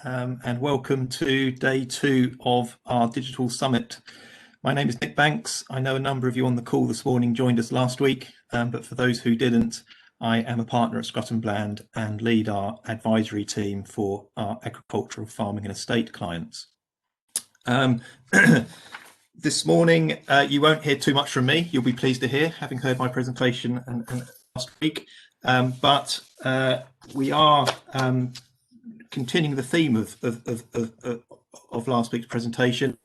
and welcome to day 2 of our digital summit. My name is Nick Banks. I know a number of you on the call this morning joined us last week, but for those who didn't, I am a partner at Scrutton Bland and lead our advisory team for our agricultural, farming and estate clients. This morning, you won't hear too much from me. You'll be pleased to hear, having heard my presentation and last week. But we are continuing the theme of last week's presentation,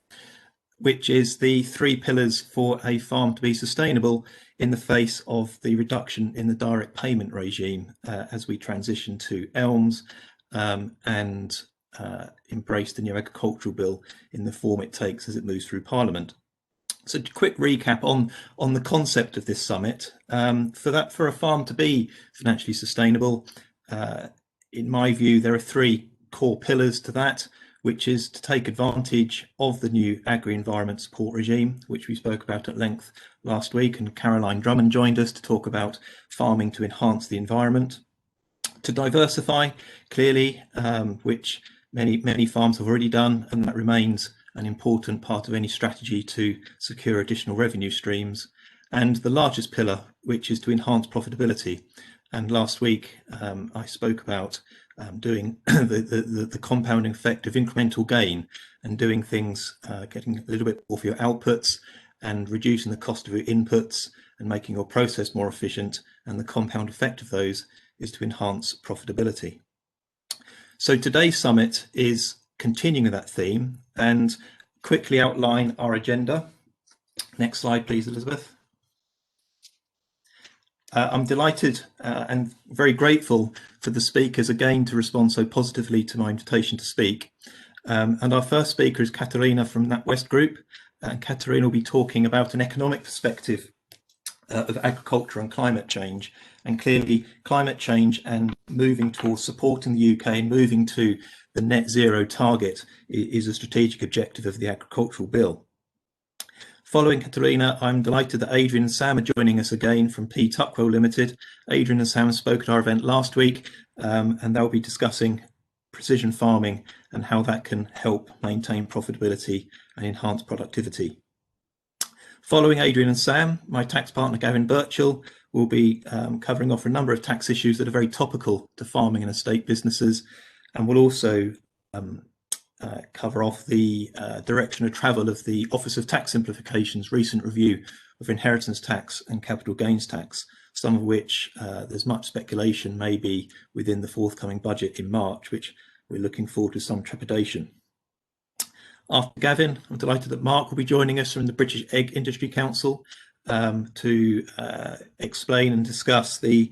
which is the 3 pillars for a farm to be sustainable in the face of the reduction in the direct payment regime as we transition to ELMS and embrace the new agricultural bill in the form it takes as it moves through Parliament. So a quick recap on the concept of this summit. For a farm to be financially sustainable, in my view, there are 3 core pillars to that, which is to take advantage of the new agri-environment support regime, which we spoke about at length last week, and Caroline Drummond joined us to talk about farming to enhance the environment. To diversify, clearly, which many farms have already done, and that remains an important part of any strategy to secure additional revenue streams. And the largest pillar, which is to enhance profitability. And last week, I spoke about doing the compounding effect of incremental gain and doing things, getting a little bit more for your outputs and reducing the cost of your inputs and making your process more efficient. And the compound effect of those is to enhance profitability. So today's summit is continuing that theme and quickly outline our agenda. Next slide, please, Elizabeth. I'm delighted and very grateful for the speakers again to respond so positively to my invitation to speak. And our first speaker is Katernia from NatWest Group. And Katernia will be talking about an economic perspective of agriculture and climate change. And clearly climate change and moving towards supporting the UK and moving to the net zero target is a strategic objective of the agricultural bill. Following Katernia, I'm delighted that Adrian and Sam are joining us again from Tuckwells Ltd. Adrian and Sam spoke at our event last week, and they'll be discussing precision farming and how that can help maintain profitability and enhance productivity. Following Adrian and Sam, my tax partner Gavin Birchall will be covering off a number of tax issues that are very topical to farming and estate businesses, and will also cover off the direction of travel of the Office of Tax Simplification's recent review of inheritance tax and capital gains tax, some of which there's much speculation may be within the forthcoming budget in March, which we're looking forward to some trepidation. After Gavin, I'm delighted that Mark will be joining us from the British Egg Industry Council to explain and discuss the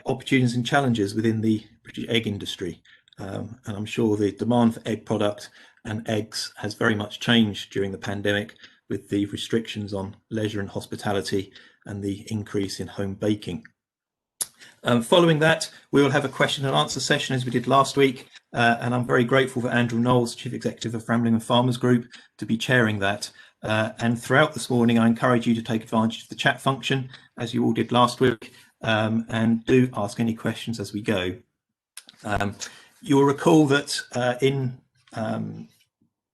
opportunities and challenges within the British egg industry. And I'm sure the demand for egg product and eggs has very much changed during the pandemic with the restrictions on leisure and hospitality and the increase in home baking. Following that, we will have a question and answer session as we did last week. And I'm very grateful for Andrew Knowles, Chief Executive of Fram Farmers Group, to be chairing that. And throughout this morning, I encourage you to take advantage of the chat function, as you all did last week, and do ask any questions as we go. You'll recall that in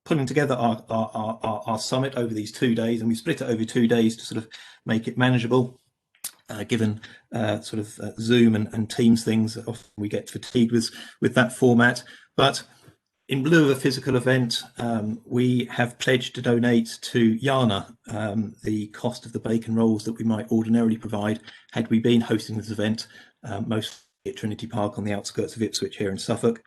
putting together our summit over these 2 days, and we split it over 2 days to sort of make it manageable, given sort of Zoom and Teams things, often we get fatigued with that format. But in lieu of a physical event, we have pledged to donate to Yana the cost of the bacon rolls that we might ordinarily provide had we been hosting this event, most at Trinity Park on the outskirts of Ipswich here in Suffolk.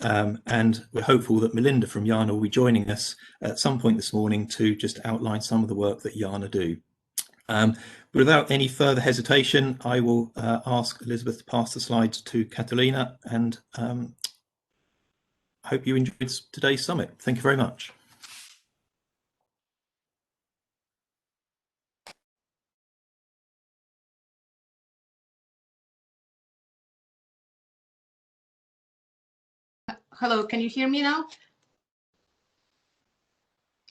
And we're hopeful that Melinda from Yana will be joining us at some point this morning to just outline some of the work that Yana do. Without any further hesitation, I will ask Elizabeth to pass the slides to Katernia, and hope you enjoyed today's summit. Thank you very much. Hello, can you hear me now?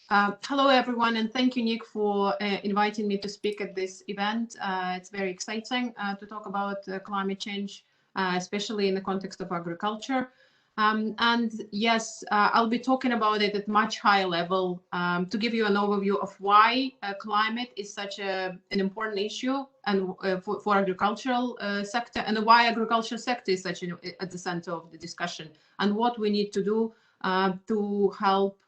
Hello, everyone, and thank you, Nick, for inviting me to speak at this event. It's very exciting to talk about climate change, especially in the context of agriculture. And yes, I'll be talking about it at much higher level to give you an overview of why climate is such an important issue and for agricultural sector, and why agricultural sector is such at the center of the discussion, and what we need to do to help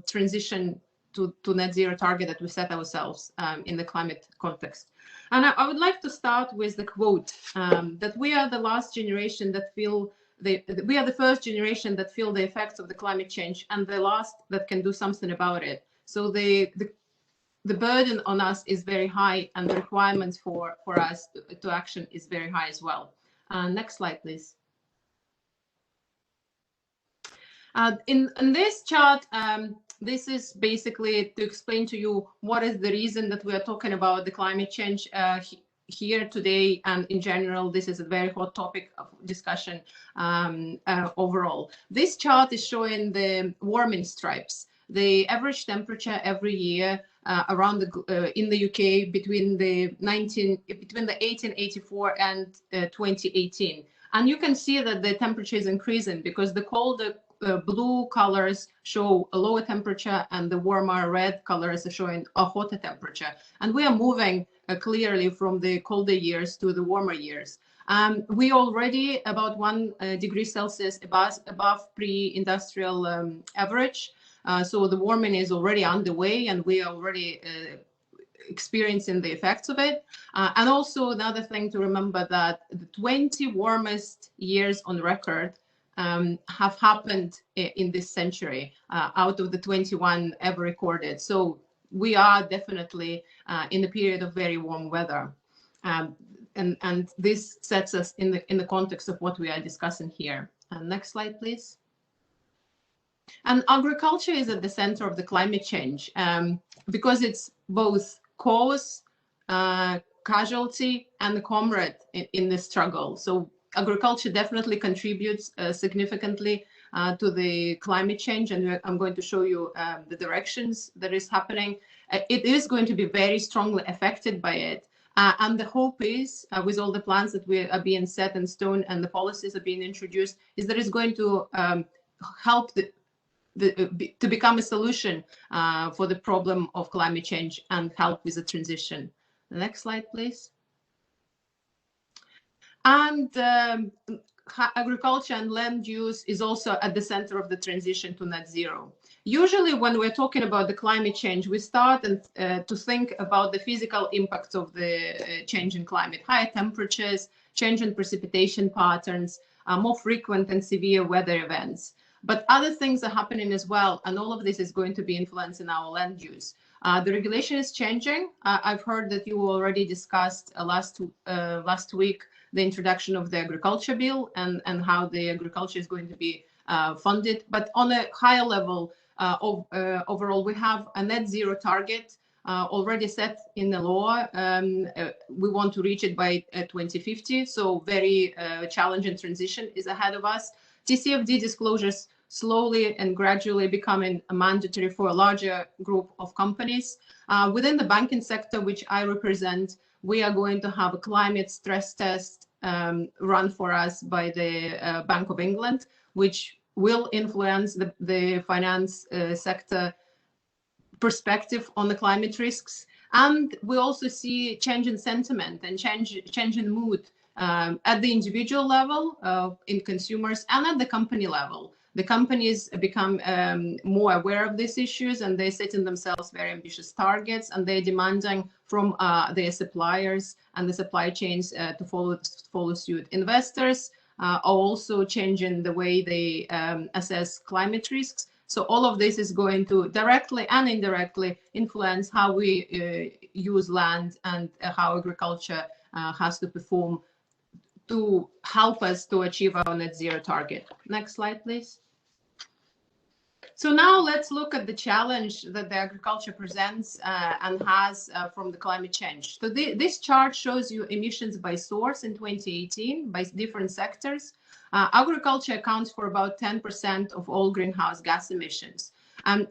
transition to net zero target that we set ourselves in the climate context. And I would like to start with the quote that we are the last generation that feel we are the first generation that feel the effects of the climate change, and the last that can do something about it. So the burden on us is very high, and the requirements for us to action is very high as well. Next slide, please. In this chart, this is basically to explain to you what is the reason that we are talking about the climate change here today, and in general, this is a very hot topic of discussion overall. This chart is showing the warming stripes, the average temperature every year around in the UK between the 1884 and 2018, and you can see that the temperature is increasing because the colder blue colors show a lower temperature, and the warmer red colors are showing a hotter temperature. And we are moving clearly from the colder years to the warmer years. We already about 1 degree Celsius above pre-industrial average. So the warming is already underway, and we are already experiencing the effects of it. And also another thing to remember, that the 20 warmest years on record have happened in this century out of the 21 ever recorded. So we are definitely in a period of very warm weather. And this sets us in the context of what we are discussing here. Next slide, please. And agriculture is at the center of the climate change because it's both cause, casualty, and the comrade in the struggle. So agriculture definitely contributes significantly to the climate change, and I'm going to show you the directions that is happening. It is going to be very strongly affected by it, and the hope is, with all the plans that are being set in stone and the policies are being introduced, is that it's going to help to become a solution for the problem of climate change and help with the transition. The next slide, please. And agriculture and land use is also at the center of the transition to net zero. Usually when we're talking about the climate change, we start to think about the physical impacts of the change in climate, higher temperatures, change in precipitation patterns, more frequent and severe weather events. But other things are happening as well, and all of this is going to be influencing our land use. The regulation is changing. I've heard that you already discussed last week the introduction of the agriculture bill and how the agriculture is going to be funded. But on a higher level, overall, we have a net zero target already set in the law. We want to reach it by 2050. So very challenging transition is ahead of us. TCFD disclosures slowly and gradually becoming mandatory for a larger group of companies. Within the banking sector, which I represent, we are going to have a climate stress test run for us by the Bank of England, which will influence the finance sector perspective on the climate risks. And we also see change in sentiment and change in mood at the individual level in consumers and at the company level. The companies become more aware of these issues, and they're setting themselves very ambitious targets, and they're demanding from their suppliers and the supply chains to follow suit. Investors are also changing the way they assess climate risks. So all of this is going to directly and indirectly influence how we use land and how agriculture has to perform to help us to achieve our net zero target. Next slide, please. So now let's look at the challenge that the agriculture presents and has from the climate change. So this chart shows you emissions by source in 2018 by different sectors. Agriculture accounts for about 10% of all greenhouse gas emissions. And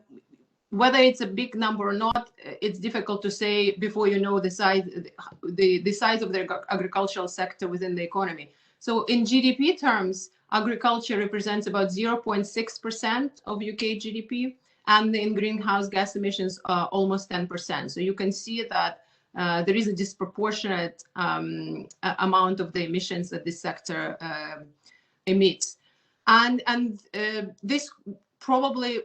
whether it's a big number or not, it's difficult to say before you know the size of the agricultural sector within the economy. So in GDP terms, Agriculture represents about 0.6% of UK GDP, and in greenhouse gas emissions, almost 10%. So you can see that there is a disproportionate amount of the emissions that this sector emits. And this probably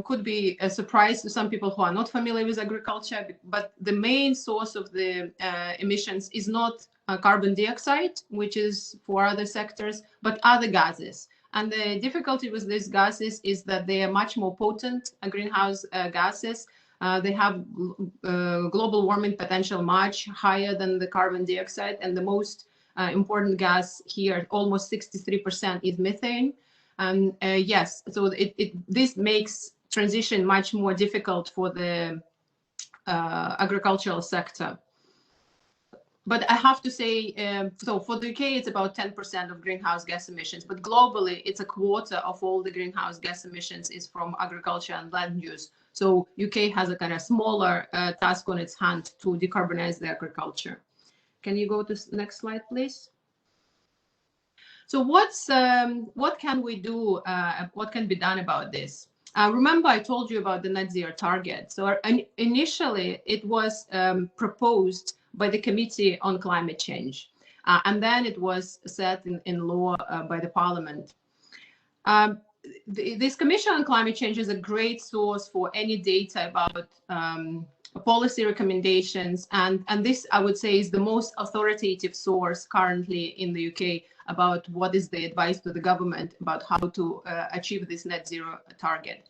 could be a surprise to some people who are not familiar with agriculture, but the main source of the emissions is not carbon dioxide, which is for other sectors, but other gases. And the difficulty with these gases is that they are much more potent greenhouse gases. They have global warming potential much higher than the carbon dioxide. And the most important gas here, almost 63%, is methane. And yes, so this makes transition much more difficult for the agricultural sector. But I have to say, so for the UK, it's about 10% of greenhouse gas emissions, but globally, it's a quarter of all the greenhouse gas emissions is from agriculture and land use. So UK has a kind of smaller task on its hand to decarbonize the agriculture. Can you go to the next slide, please? So what can we do? What can be done about this? Remember, I told you about the net zero target. So initially, it was proposed by the Committee on Climate Change, and then it was set in law by the Parliament. This Commission on Climate Change is a great source for any data about policy recommendations, and this, I would say, is the most authoritative source currently in the UK about what is the advice to the government about how to achieve this net zero target.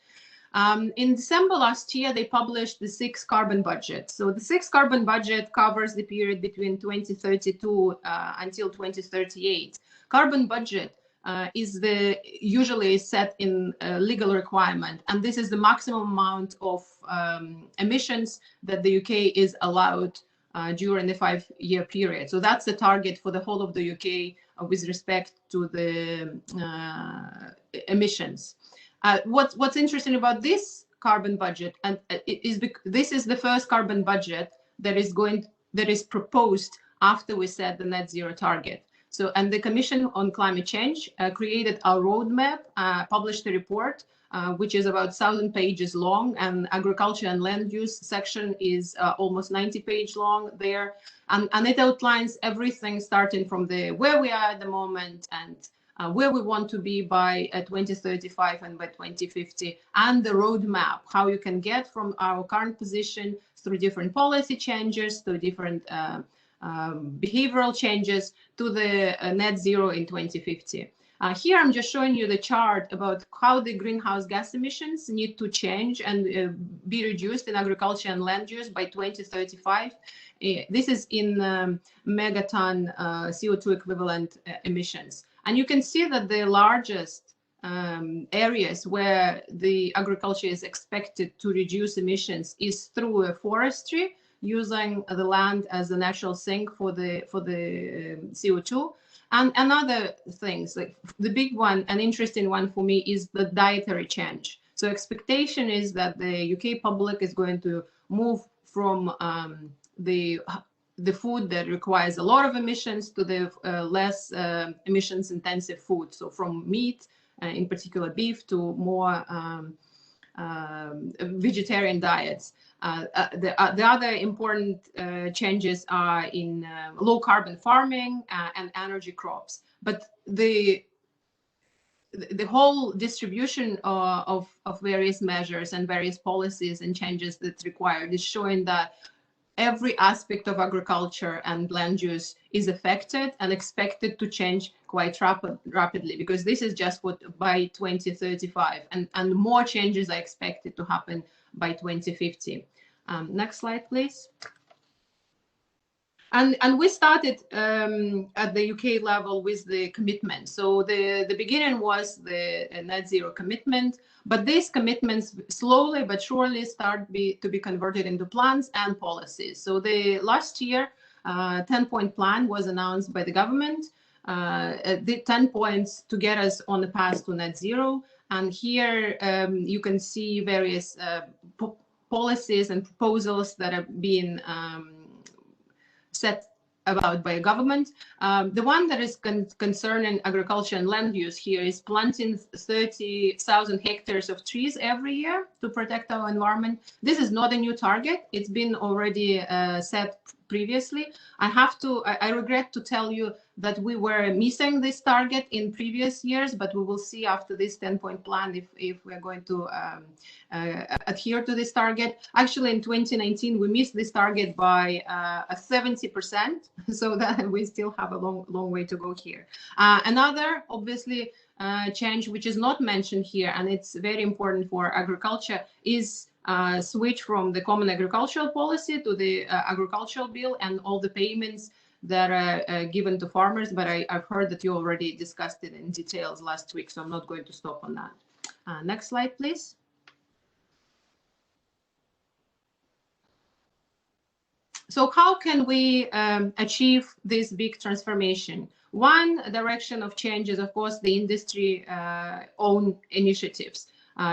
In December last year, they published the 6th carbon budget. So the 6th carbon budget covers the period between 2032 until 2038. Carbon budget is usually set in a legal requirement, and this is the maximum amount of emissions that the UK is allowed during the 5-year period. So that's the target for the whole of the UK with respect to the emissions. What's interesting about this carbon budget, and this is the first carbon budget that is proposed after we set the net zero target. So, and the Commission on Climate Change created a roadmap, published a report, which is about 1,000 pages long, and agriculture and land use section is almost 90 pages long there. And it outlines everything starting from where we are at the moment and where we want to be by 2035 and by 2050, and the roadmap, how you can get from our current position through different policy changes, through different behavioral changes to the net zero in 2050. Here I'm just showing you the chart about how the greenhouse gas emissions need to change and be reduced in agriculture and land use by 2035. This is in megaton CO2 equivalent emissions. And you can see that the largest areas where the agriculture is expected to reduce emissions is through forestry, using the land as a natural sink for the CO2. And other things, like the big one, an interesting one for me, is the dietary change. So expectation is that the UK public is going to move from the food that requires a lot of emissions to the less emissions intensive food. So from meat, in particular beef, to more vegetarian diets. The other important changes are in low carbon farming and energy crops. But the whole distribution of various measures and various policies and changes that's required is showing that every aspect of agriculture and land use is affected and expected to change quite rapidly, because this is just what by 2035, and more changes are expected to happen by 2050. Next slide, please. And we started at the UK level with the commitment. So the beginning was the net zero commitment, but these commitments slowly but surely start to be converted into plans and policies. So the last year, 10-point plan was announced by the government, the 10 points to get us on the path to net zero. And here you can see various policies and proposals that are being set about by government. The one that is concerning agriculture and land use here is planting 30,000 hectares of trees every year to protect our environment. This is not a new target. It's been already set previously. I regret to tell you that we were missing this target in previous years, but we will see after this 10-point plan if we're going to adhere to this target. Actually, in 2019, we missed this target by 70%, so that we still have a long way to go here. Another, obviously, change which is not mentioned here, and it's very important for agriculture, is switch from the common agricultural policy to the agricultural bill and all the payments that are given to farmers. But I've heard that you already discussed it in details last week, so I'm not going to stop on that. Next slide, please. So how can we achieve this big transformation? One direction of change is, of course, the industry own initiatives.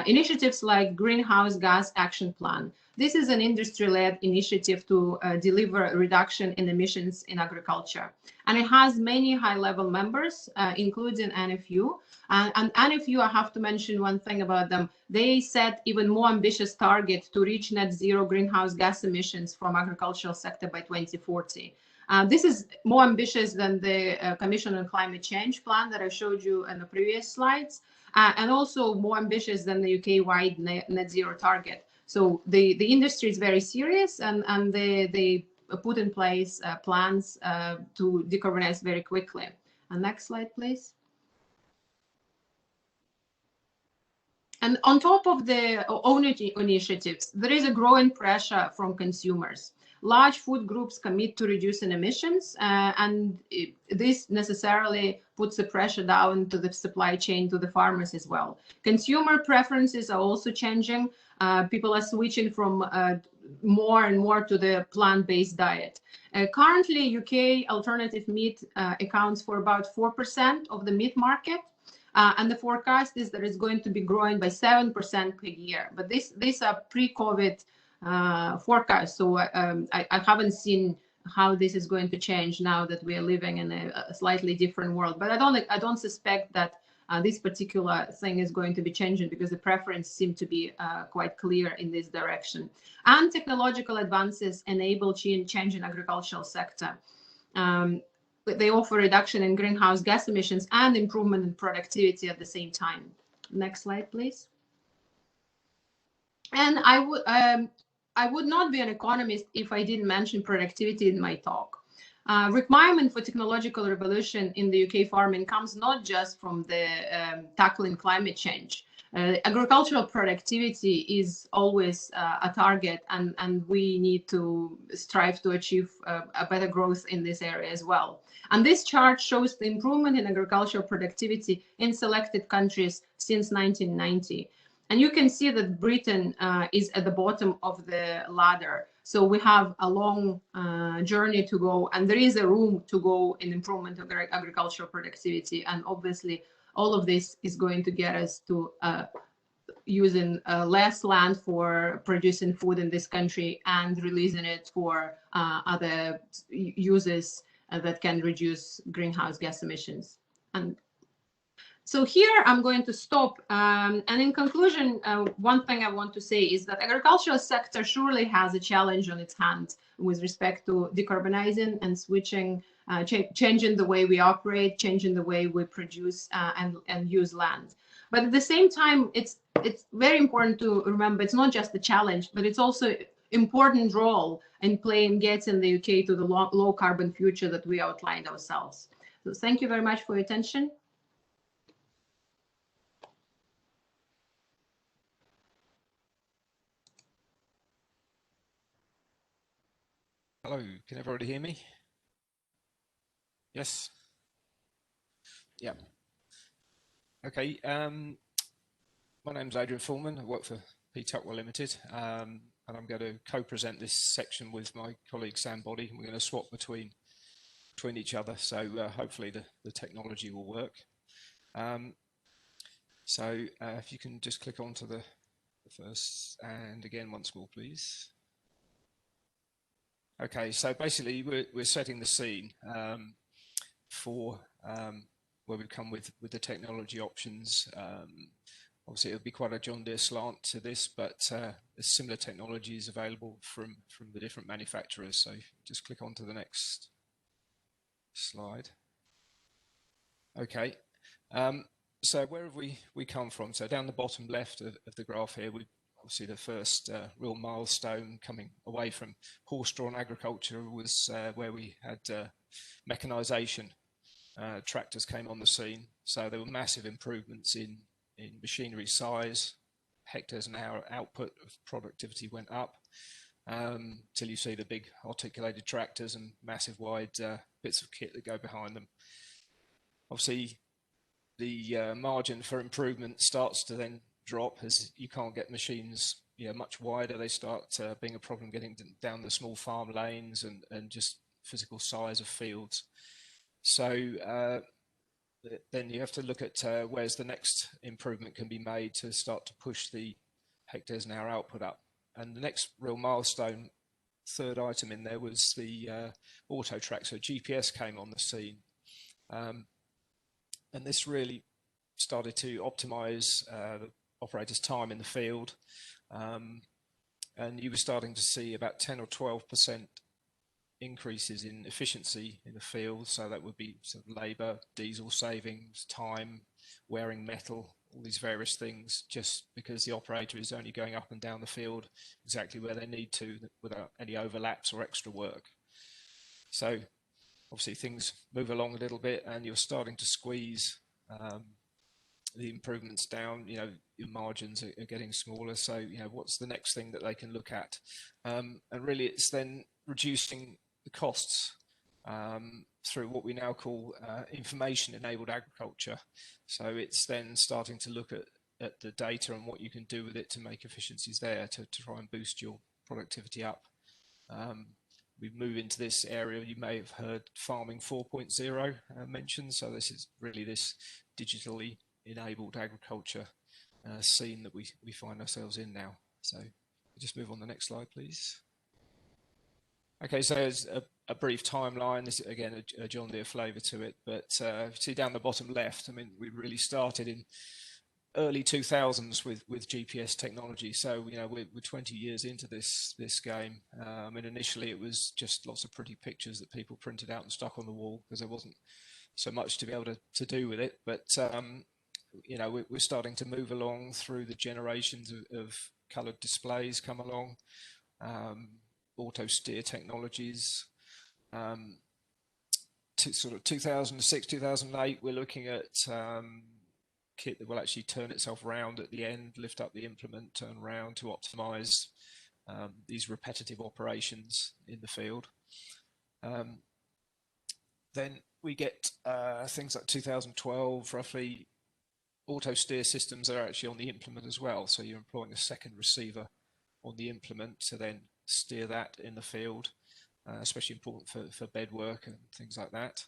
Initiatives like Greenhouse Gas Action Plan. This is an industry-led initiative to deliver a reduction in emissions in agriculture. And it has many high-level members, including NFU. And NFU, I have to mention one thing about them. They set even more ambitious target to reach net zero greenhouse gas emissions from agricultural sector by 2040. This is more ambitious than the Commission on Climate Change plan that I showed you in the previous slides, and also more ambitious than the UK-wide net zero target. So the industry is very serious, and they put in place plans to decarbonize very quickly. Next slide, please. And on top of the own initiatives, there is a growing pressure from consumers. Large food groups commit to reducing emissions, and this necessarily puts the pressure down to the supply chain, to the farmers as well. Consumer preferences are also changing. People are switching from more and more to the plant-based diet. Currently, UK alternative meat accounts for about 4% of the meat market. And the forecast is that it's going to be growing by 7% per year. But these are pre-COVID forecasts, so I haven't seen how this is going to change now that we are living in a slightly different world. But I don't suspect that this particular thing is going to be changing, because the preference seems to be quite clear in this direction. And technological advances enable change in agricultural sector. They offer reduction in greenhouse gas emissions and improvement in productivity at the same time. Next slide, please. And I would not be an economist if I didn't mention productivity in my talk. Requirement for technological revolution in the UK farming comes not just from the tackling climate change. Agricultural productivity is always a target, and we need to strive to achieve a better growth in this area as well. And this chart shows the improvement in agricultural productivity in selected countries since 1990. And you can see that Britain is at the bottom of the ladder. So we have a long journey to go, and there is a room to go in improvement of agricultural productivity. And obviously, all of this is going to get us to using less land for producing food in this country and releasing it for other uses that can reduce greenhouse gas emissions. And so here I'm going to stop. And in conclusion, one thing I want to say is that agricultural sector surely has a challenge on its hands with respect to decarbonizing and switching, changing the way we operate, changing the way we produce and use land. But at the same time, it's very important to remember it's not just a challenge, but it's also important role in playing getting the UK to the low carbon future that we outlined ourselves. So thank you very much for your attention. Hello, can everybody hear me? Yes? Yeah. Okay, my name's Adrian Fullman. I work for Tuckwells Ltd, and I'm going to co-present this section with my colleague Sam Body. We're going to swap between each other, so hopefully the technology will work. So if you can just click on to the first, and again once more, please. Okay, so basically we're setting the scene for where we come with the technology options. Obviously, it'll be quite a John Deere slant to this, but there's similar technologies available from the different manufacturers. So just click on to the next slide. Okay, so where have we come from? So down the bottom left of the graph here, we obviously the first real milestone coming away from horse-drawn agriculture was where we had mechanisation. Tractors came on the scene, so there were massive improvements in machinery size, hectares an hour output of productivity went up, till you see the big articulated tractors and massive wide bits of kit that go behind them. Obviously, the margin for improvement starts to then drop as you can't get machines much wider. They start being a problem getting down the small farm lanes and just physical size of fields. So then you have to look at where's the next improvement can be made to start to push the hectares an hour output up. And the next real milestone, third item in there, was the auto track. So GPS came on the scene. And this really started to optimize the operator's time in the field. And you were starting to see about 10 or 12% increases in efficiency in the field. So that would be sort of labor, diesel savings, time, wearing metal, all these various things, just because the operator is only going up and down the field exactly where they need to without any overlaps or extra work. So obviously things move along a little bit and you're starting to squeeze the improvements down. Your margins are getting smaller. So, what's the next thing that they can look at? And really it's then reducing the costs through what we now call information-enabled agriculture. So it's then starting to look at the data and what you can do with it to make efficiencies there to try and boost your productivity up. We move into this area, you may have heard Farming 4.0 mentioned. So this is really this digitally enabled agriculture scene that we find ourselves in now. So just move on the next slide, please. Okay, so as a brief timeline, this is again a John Deere flavour to it, but see down the bottom left, I mean, we really started in early 2000s with GPS technology. So we're 20 years into this game. And initially it was just lots of pretty pictures that people printed out and stuck on the wall because there wasn't so much to be able to do with it. But we're starting to move along through the generations of coloured displays come along. Auto steer technologies. To sort of 2006, 2008, we're looking at kit that will actually turn itself round at the end, lift up the implement, turn round to optimize these repetitive operations in the field. Then we get things like 2012, roughly, auto steer systems are actually on the implement as well. So you're employing a second receiver on the implement to then steer that in the field, especially important for bed work and things like that.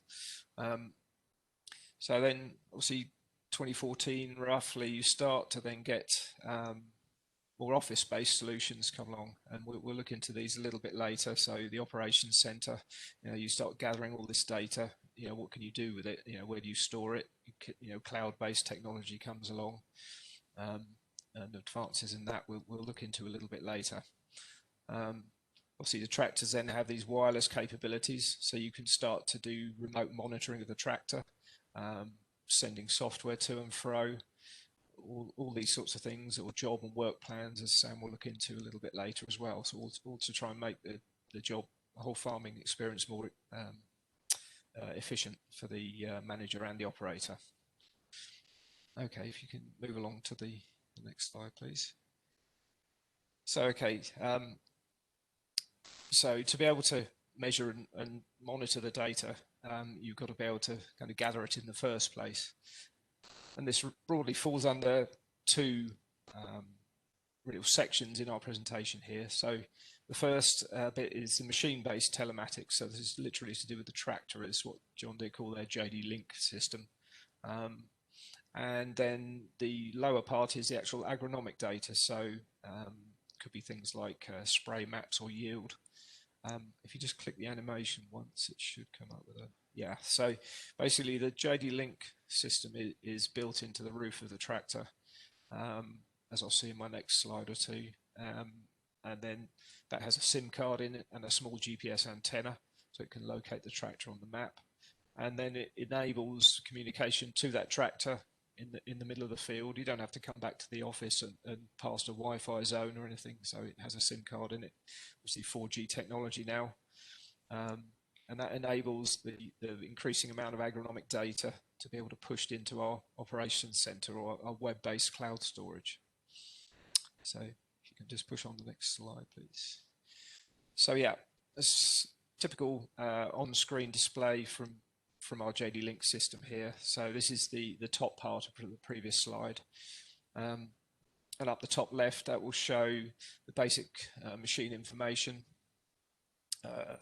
So then obviously 2014 roughly you start to then get more office-based solutions come along, and we'll look into these a little bit later. So the operations center, you start gathering all this data, what can you do with it, where do you store it, cloud-based technology comes along, and advances in that we'll look into a little bit later. Obviously the tractors then have these wireless capabilities, so you can start to do remote monitoring of the tractor, sending software to and fro, all these sorts of things, or job and work plans, as Sam will look into a little bit later as well. So all to try and make the job, the whole farming experience more efficient for the manager and the operator. Okay, if you can move along to the next slide, please. So, okay, so to be able to measure and monitor the data, you've got to be able to kind of gather it in the first place. And this broadly falls under two real sections in our presentation here. So the first bit is the machine-based telematics. So this is literally to do with the tractor, is what John Deere call their JD Link system. And then the lower part is the actual agronomic data. So could be things like spray maps or yield. If you just click the animation once, it should come up with a, yeah. So basically the JD Link system is built into the roof of the tractor, as I'll see in my next slide or two. And then that has a SIM card in it and a small GPS antenna, so it can locate the tractor on the map. And then it enables communication to that tractor in the middle of the field. You don't have to come back to the office and past a Wi-Fi zone or anything. So it has a SIM card in it, obviously 4G technology now. And that enables the increasing amount of agronomic data to be able to push into our operations center or our web-based cloud storage. So if you can just push on the next slide, please. So yeah, a typical on-screen display from our JD Link system here. So this is the top part of the previous slide. And up the top left, that will show the basic machine information,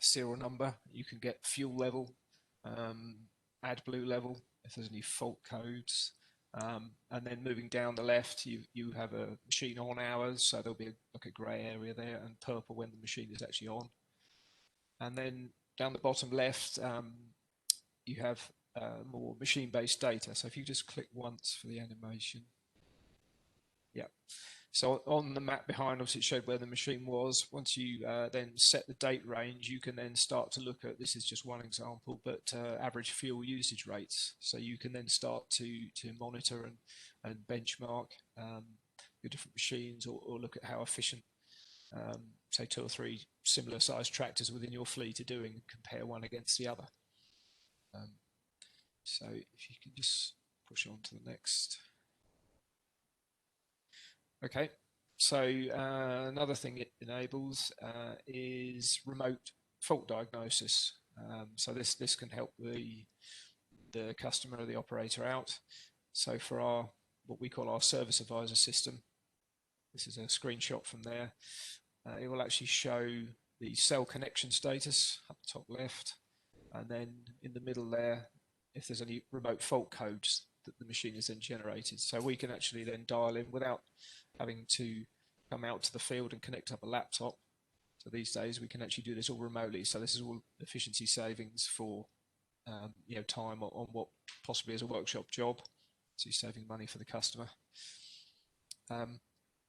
serial number. You can get fuel level, AdBlue level, if there's any fault codes. And then moving down the left, you have a machine on hours, so there'll be like a grey area there, and purple when the machine is actually on. And then down the bottom left, you have more machine-based data. So if you just click once for the animation. Yeah. So on the map behind us, it showed where the machine was. Once you then set the date range, you can then start to look at, this is just one example, but average fuel usage rates. So you can then start to monitor and benchmark your different machines, or look at how efficient, say 2 or 3 similar sized tractors within your fleet are doing, and compare one against the other. So if you can just push on to the next. Okay, so another thing it enables is remote fault diagnosis. So this can help the customer or the operator out. So for our, what we call our service advisor system, this is a screenshot from there. It will actually show the cell connection status up the top left, and then in the middle there, if there's any remote fault codes that the machine has then generated. So we can actually then dial in without having to come out to the field and connect up a laptop. So these days we can actually do this all remotely. So this is all efficiency savings for time on what possibly is a workshop job. So you're saving money for the customer.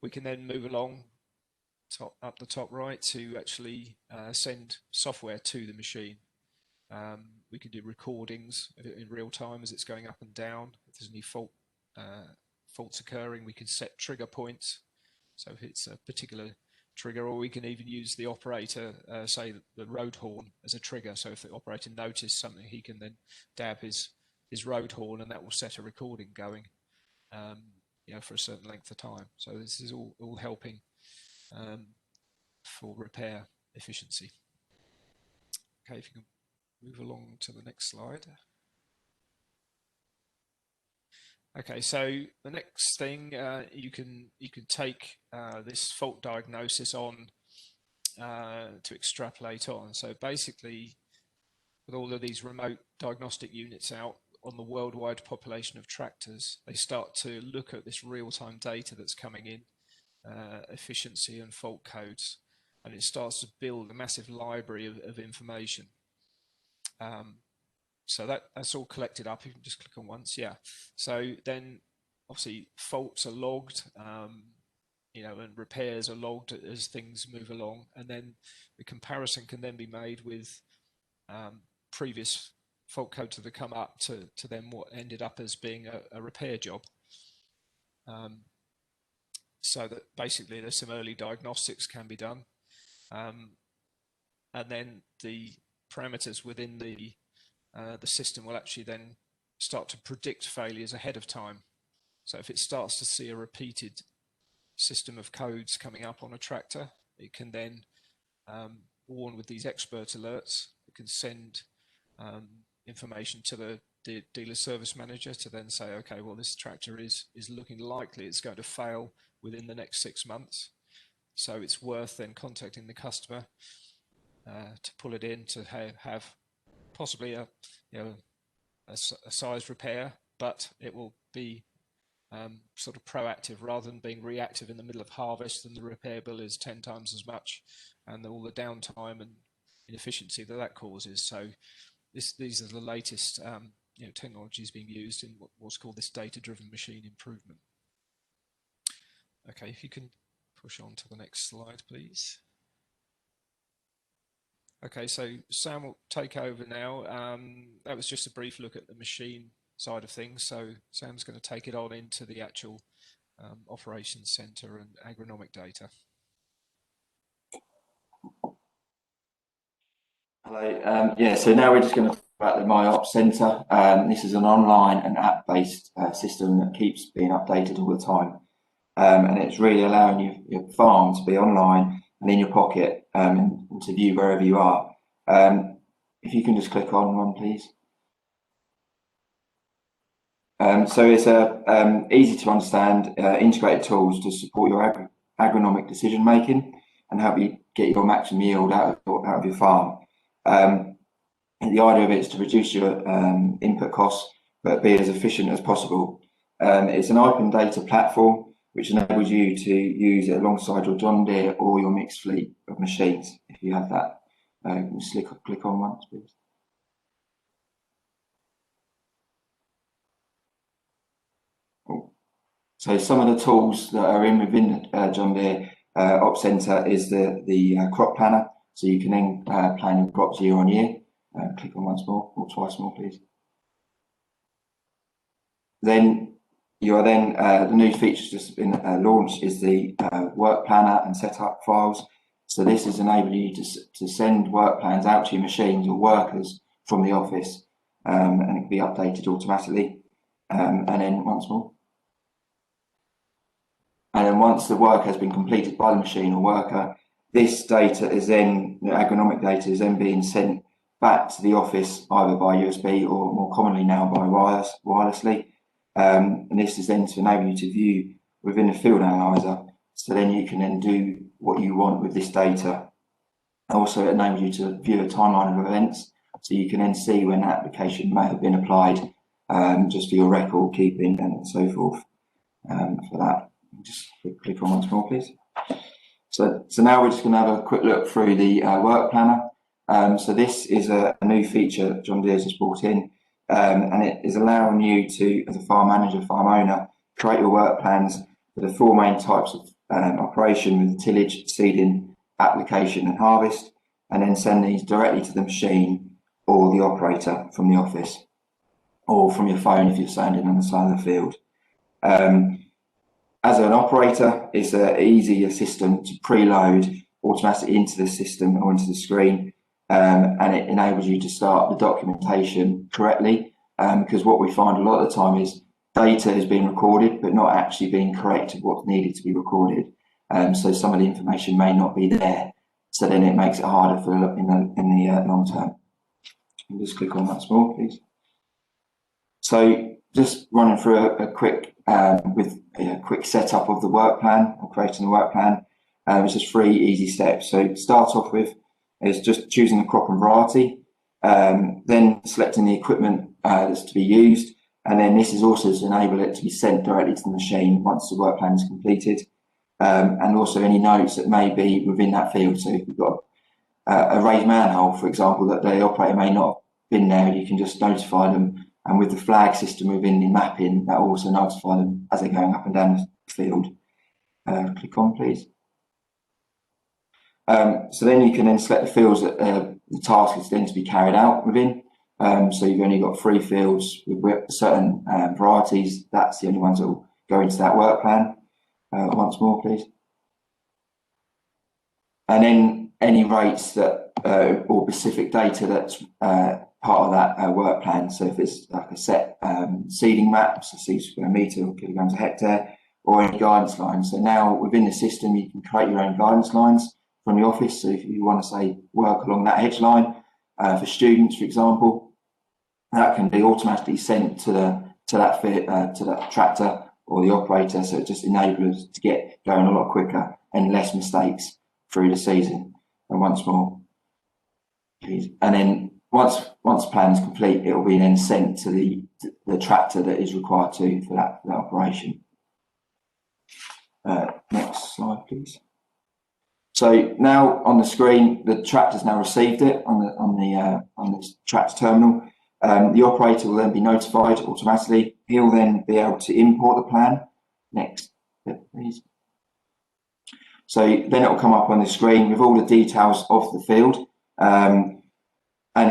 We can then move along up the top right to actually send software to the machine. We can do recordings in real time as it's going up and down. If there's any faults occurring, we can set trigger points. So if it's a particular trigger, or we can even use the operator, say the road horn as a trigger. So if the operator noticed something, he can then dab his road horn, and that will set a recording going, for a certain length of time. So this is all helping for repair efficiency. Okay, if you can move along to the next slide. Okay, so the next thing, you can take this fault diagnosis on to extrapolate on. So basically, with all of these remote diagnostic units out on the worldwide population of tractors, they start to look at this real-time data that's coming in, efficiency and fault codes, and it starts to build a massive library of information. So that's all collected up. You can just click on once, yeah. So then, obviously, faults are logged, and repairs are logged as things move along, and then the comparison can then be made with previous fault codes that have come up to then what ended up as being a repair job. So that basically there's some early diagnostics can be done, and then the parameters within the system will actually then start to predict failures ahead of time. So if it starts to see a repeated system of codes coming up on a tractor, it can then warn with these expert alerts. It can send information to the dealer service manager to then say, okay, well, this tractor is looking likely it's going to fail within the next 6 months. So it's worth then contacting the customer to pull it in to have possibly a size repair, but it will be sort of proactive rather than being reactive in the middle of harvest, and the repair bill is 10 times as much, and all the downtime and inefficiency that causes. So these are the latest technologies being used in what's called this data-driven machine improvement. Okay, if you can push on to the next slide, please. Okay, so Sam will take over now. That was just a brief look at the machine side of things. So Sam's going to take it on into the actual operations center and agronomic data. Hello. Yeah, so now we're just going to talk about the MyOps Centre. This is an online and app-based system that keeps being updated all the time. And it's really allowing your farm to be online and in your pocket and to view wherever you are. If you can just click on one, please. So it's easy to understand, integrated tools to support your agronomic decision making and help you get your maximum yield out of your farm. And the idea of it is to reduce your input costs, but be as efficient as possible. It's an open data platform which enables you to use it alongside your John Deere or your mixed fleet of machines, if you have that. Just click on once, please. So some of the tools that are within the John Deere Ops Centre is the crop planner, so you can then plan your crops year on year. Click on once more, or twice more, please. Then you are the new feature just been launched is the work planner and setup files. So this is enabling you to send work plans out to your machines or workers from the office, and it can be updated automatically. And then once more. And then once the work has been completed by the machine or worker, this data is then, the agronomic data is then being sent back to the office either by USB or more commonly now by wirelessly. And this is then to enable you to view within the field analyzer, so then you can then do what you want with this data. Also, it enables you to view a timeline of events, so you can then see when that application may have been applied, just for your record keeping and so forth. For that, just click on once more, please. So now we're just going to have a quick look through the work planner. So this is a new feature John Deere's just brought in, and it is allowing you to, as a farm manager, farm owner, create your work plans for the four main types of operation with tillage, seeding, application and harvest, and then send these directly to the machine or the operator from the office, or from your phone if you're standing on the side of the field. As an operator, it's an easier system to preload automatically into the system or into the screen, and it enables you to start the documentation correctly, because what we find a lot of the time is data is being recorded but not actually being corrected what's needed to be recorded. So some of the information may not be there, so then it makes it harder for in the long term. Just click on once more, please. So just running through a quick quick setup of the work plan, or creating the work plan. It's just 3 easy steps. So start off with is just choosing the crop and variety, then selecting the equipment that's to be used, and then this is also to enable it to be sent directly to the machine once the work plan is completed, and also any notes that may be within that field. So if you've got a raised manhole, for example, that the operator may not have been there, you can just notify them. And with the flag system within the mapping, that will also notify them as they're going up and down the field. Click on, please. So then you can then select the fields that the task is then to be carried out within. So you've only got 3 fields with certain varieties. That's the only ones that will go into that work plan. Once more, please. And then any rates that or specific data that's part of that work plan. So if it's like a set seeding map, so seeds per metre or kilograms a hectare, or any guidance lines. So now within the system, you can create your own guidance lines from the office. So if you want to say work along that hedge line for students, for example, that can be automatically sent to that tractor or the operator. So it just enables us to get going a lot quicker and less mistakes through the season. And once more, please. And then once the plan is complete, it will be then sent to the tractor that is required for that operation. Next slide, please. So now on the screen, the tractor's now received it on the tractor terminal. The operator will then be notified automatically. He'll then be able to import the plan. Next bit, please. So then it will come up on the screen with all the details of the field, and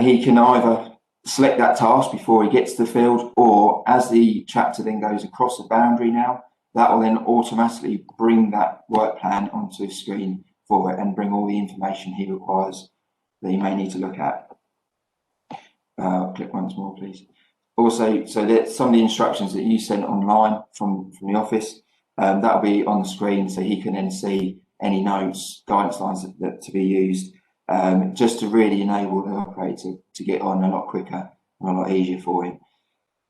he can either select that task before he gets to the field, or as the tractor then goes across the boundary now, that will then automatically bring that work plan onto the screen for it and bring all the information he requires that he may need to look at. Click once more, please. Also, so that some of the instructions that you sent online from the office, that'll be on the screen, so he can then see any notes, guidance lines that to be used, just to really enable the operator to get on a lot quicker and a lot easier for him.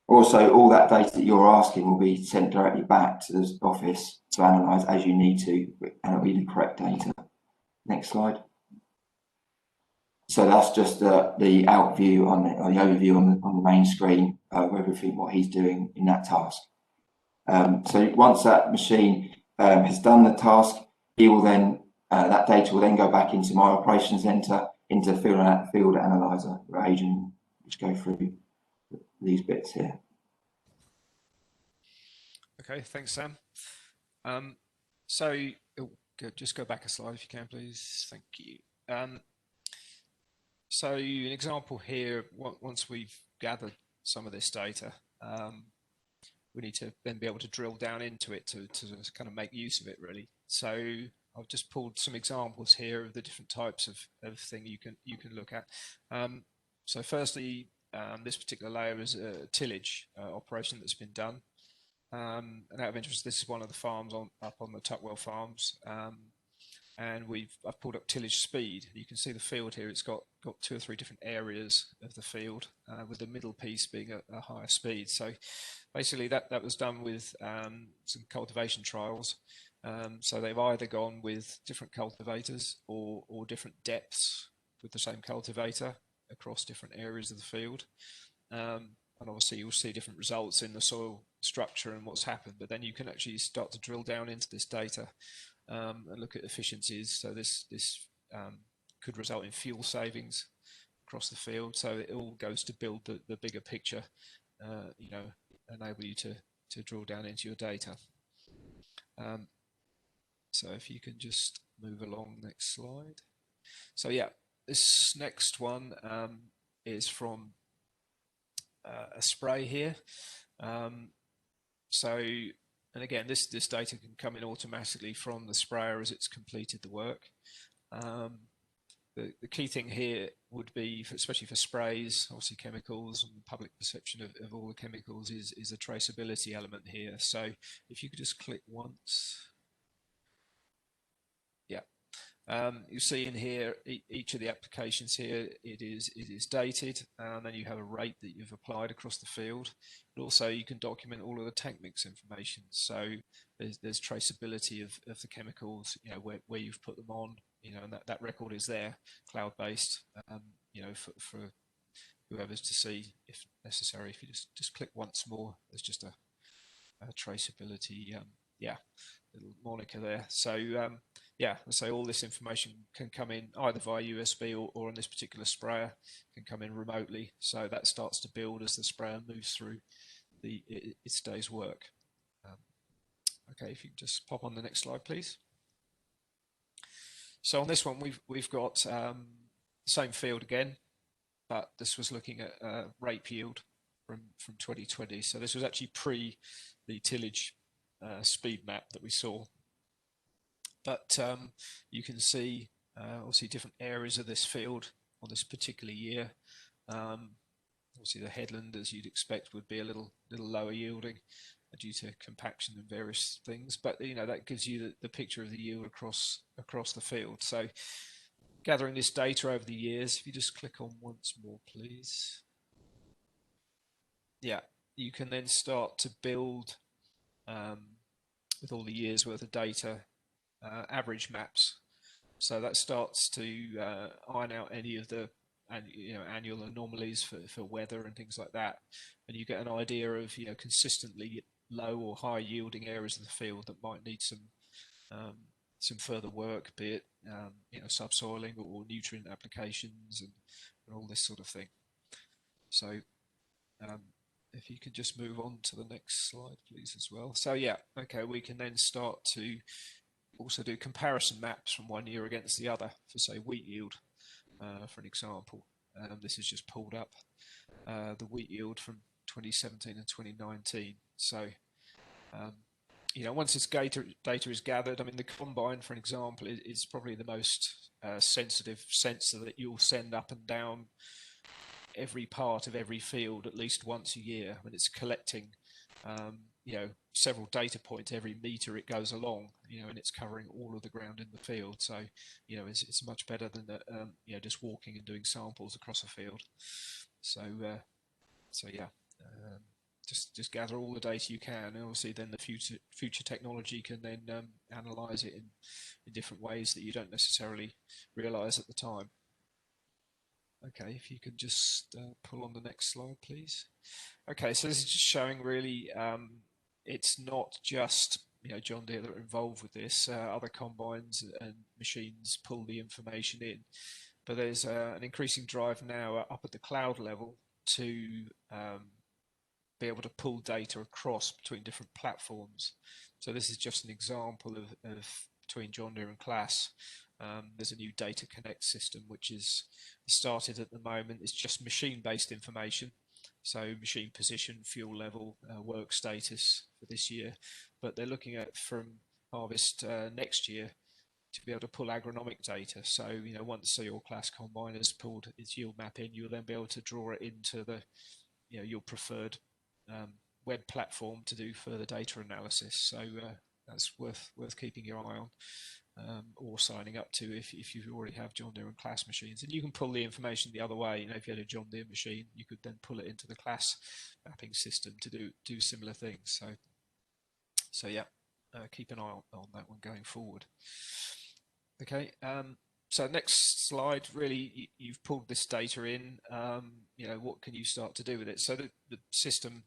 Also, all that data that you're asking will be sent directly back to the office to analyse as you need to, and it'll be the correct data. Next slide. So that's just the out view on the overview on the main screen of everything what he's doing in that task. So once that machine has done the task, he will then that data will then go back into my operations center, into field analyzer, where Adrian just go through these bits here. Okay, thanks, Sam. So just go back a slide if you can, please. Thank you. So an example here, once we've gathered some of this data, we need to then be able to drill down into it to kind of make use of it, really. So I've just pulled some examples here of the different types of thing you can look at. So firstly, this particular layer is a tillage operation that's been done. And out of interest, this is one of the farms up on the Tuckwell farms. And I've pulled up tillage speed. You can see the field here. It's got 2 or 3 different areas of the field, with the middle piece being a higher speed. So basically that was done with some cultivation trials. So they've either gone with different cultivators or different depths with the same cultivator across different areas of the field. And obviously you'll see different results in the soil structure and what's happened, but then you can actually start to drill down into this data and look at efficiencies. So this could result in fuel savings across the field. So it all goes to build the bigger picture, enable you to drill down into your data. So if you can just move along, next slide. So yeah, this next one is from a spray here. And again, this data can come in automatically from the sprayer as it's completed the work. The key thing here would be, especially for sprays, obviously chemicals and public perception of all the chemicals is a traceability element here. So if you could just click once. Yeah. You see in here, each of the applications here, it is dated, and then you have a rate that you've applied across the field. But also you can document all of the tank mix information. So there's traceability of the chemicals, where you've put them on, and that record is there, cloud-based, for whoever's to see if necessary. If you just click once more, there's just a traceability, little moniker there. So so all this information can come in either via USB or on this particular sprayer can come in remotely. So that starts to build as the sprayer moves through its day's work. Okay, if you just pop on the next slide, please. So on this one, we've got the same field again, but this was looking at rape yield from 2020. So this was actually pre the tillage speed map that we saw. But you can see obviously different areas of this field on this particular year. Obviously the headland, as you'd expect, would be a little lower yielding due to compaction and various things. But that gives you the picture of the yield across the field. So gathering this data over the years, if you just click on once more, please. Yeah, you can then start to build with all the years worth of data, average maps. So that starts to iron out any of the annual anomalies for weather and things like that, and you get an idea of consistently low or high yielding areas of the field that might need some some further work, be it you know, subsoiling or nutrient applications and all this sort of thing. So if you could just move on to the next slide, please, as well. So yeah, okay, we can then start to also do comparison maps from one year against the other for, say, wheat yield, for an example. This is just pulled up the wheat yield from 2017 and 2019. So you know, once this data is gathered, I mean, the combine, for an example, is probably the most sensitive sensor that you'll send up and down every part of every field at least once a year, when it's collecting you know, several data points every meter it goes along, you know, and it's covering all of the ground in the field. So you know, it's much better than you know, just walking and doing samples across a field. So so yeah, just gather all the data you can, and obviously then the future technology can then analyze it in different ways that you don't necessarily realize at the time. Okay, if you could just pull on the next slide, please. Okay, so this is just showing really it's not just, you know, John Deere that are involved with this. Other combines and machines pull the information in, but there's an increasing drive now up at the cloud level to be able to pull data across between different platforms. So this is just an example of between John Deere and Class. There's a new data connect system which is started at the moment. It's just machine-based information, so machine position, fuel level, work status for this year, but they're looking at from harvest next year to be able to pull agronomic data. So you know, once your Class combine has pulled its yield map in, you'll then be able to draw it into the, you know, your preferred web platform to do further data analysis. So that's worth keeping your eye on. Or signing up to if you already have John Deere and Class machines, and you can pull the information the other way. You know, if you had a John Deere machine, you could then pull it into the Class mapping system to do similar things. So yeah, keep an eye on that one going forward. Okay, so next slide. Really, you've pulled this data in. You know, what can you start to do with it? So the system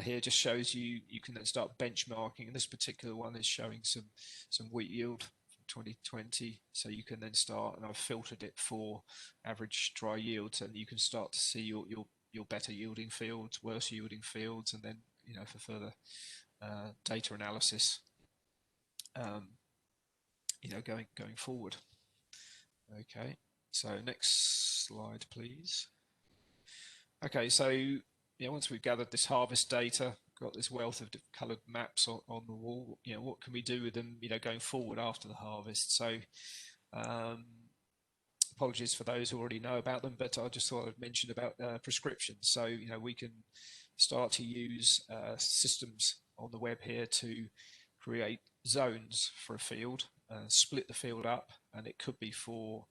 here just shows you can then start benchmarking, and this particular one is showing some wheat yield 2020, so you can then start, and I've filtered it for average dry yields, and you can start to see your better yielding fields, worse yielding fields, and then, you know, for further data analysis, you know, going forward. Okay, so next slide, please. Okay, so yeah, once we've gathered this harvest data, got this wealth of coloured maps on the wall, you know, what can we do with them, you know, going forward after the harvest? So apologies for those who already know about them, but I just thought I'd mention about prescriptions. So, you know, we can start to use systems on the web here to create zones for a field, split the field up, and it could be for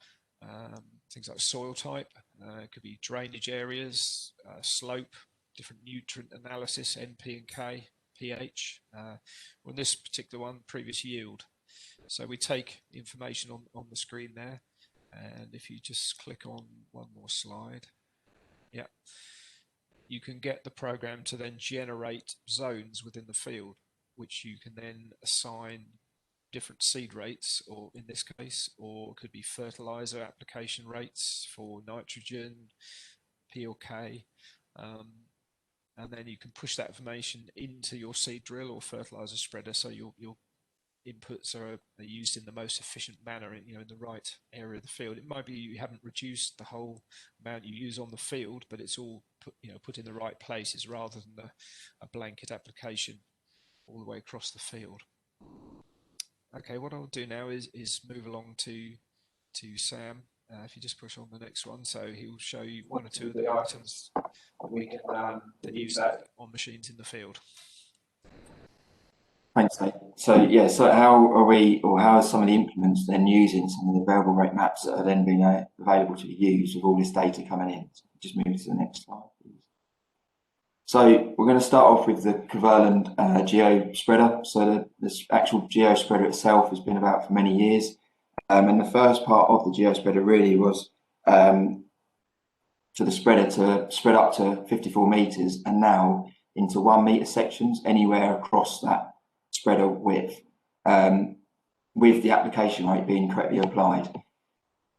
things like soil type, it could be drainage areas, slope, different nutrient analysis, NP and K, pH, on this particular one, previous yield. So we take information on the screen there, and if you just click on one more slide, yeah, you can get the program to then generate zones within the field, which you can then assign different seed rates, or in this case, or it could be fertilizer application rates for nitrogen, P or K, and then you can push that information into your seed drill or fertilizer spreader, so your inputs are used in the most efficient manner, in the right area of the field. It might be you haven't reduced the whole amount you use on the field, but it's all put in the right places rather than a blanket application all the way across the field. Okay, what I'll do now is move along to Sam. If you just push on the next one, so he'll show you one or two of the items that we can then use that on machines in the field. Thanks, mate. So yeah, so how are we, or how are some of the implements then using some of the variable rate maps that are then being available to be used with all this data coming in? So just move to the next slide, please. So we're going to start off with the Cleveland geo spreader. So this actual geo spreader itself has been about for many years. And the first part of the geo spreader really was for the spreader to spread up to 54 meters, and now into 1 meter sections anywhere across that spreader width. The with the application rate being correctly applied.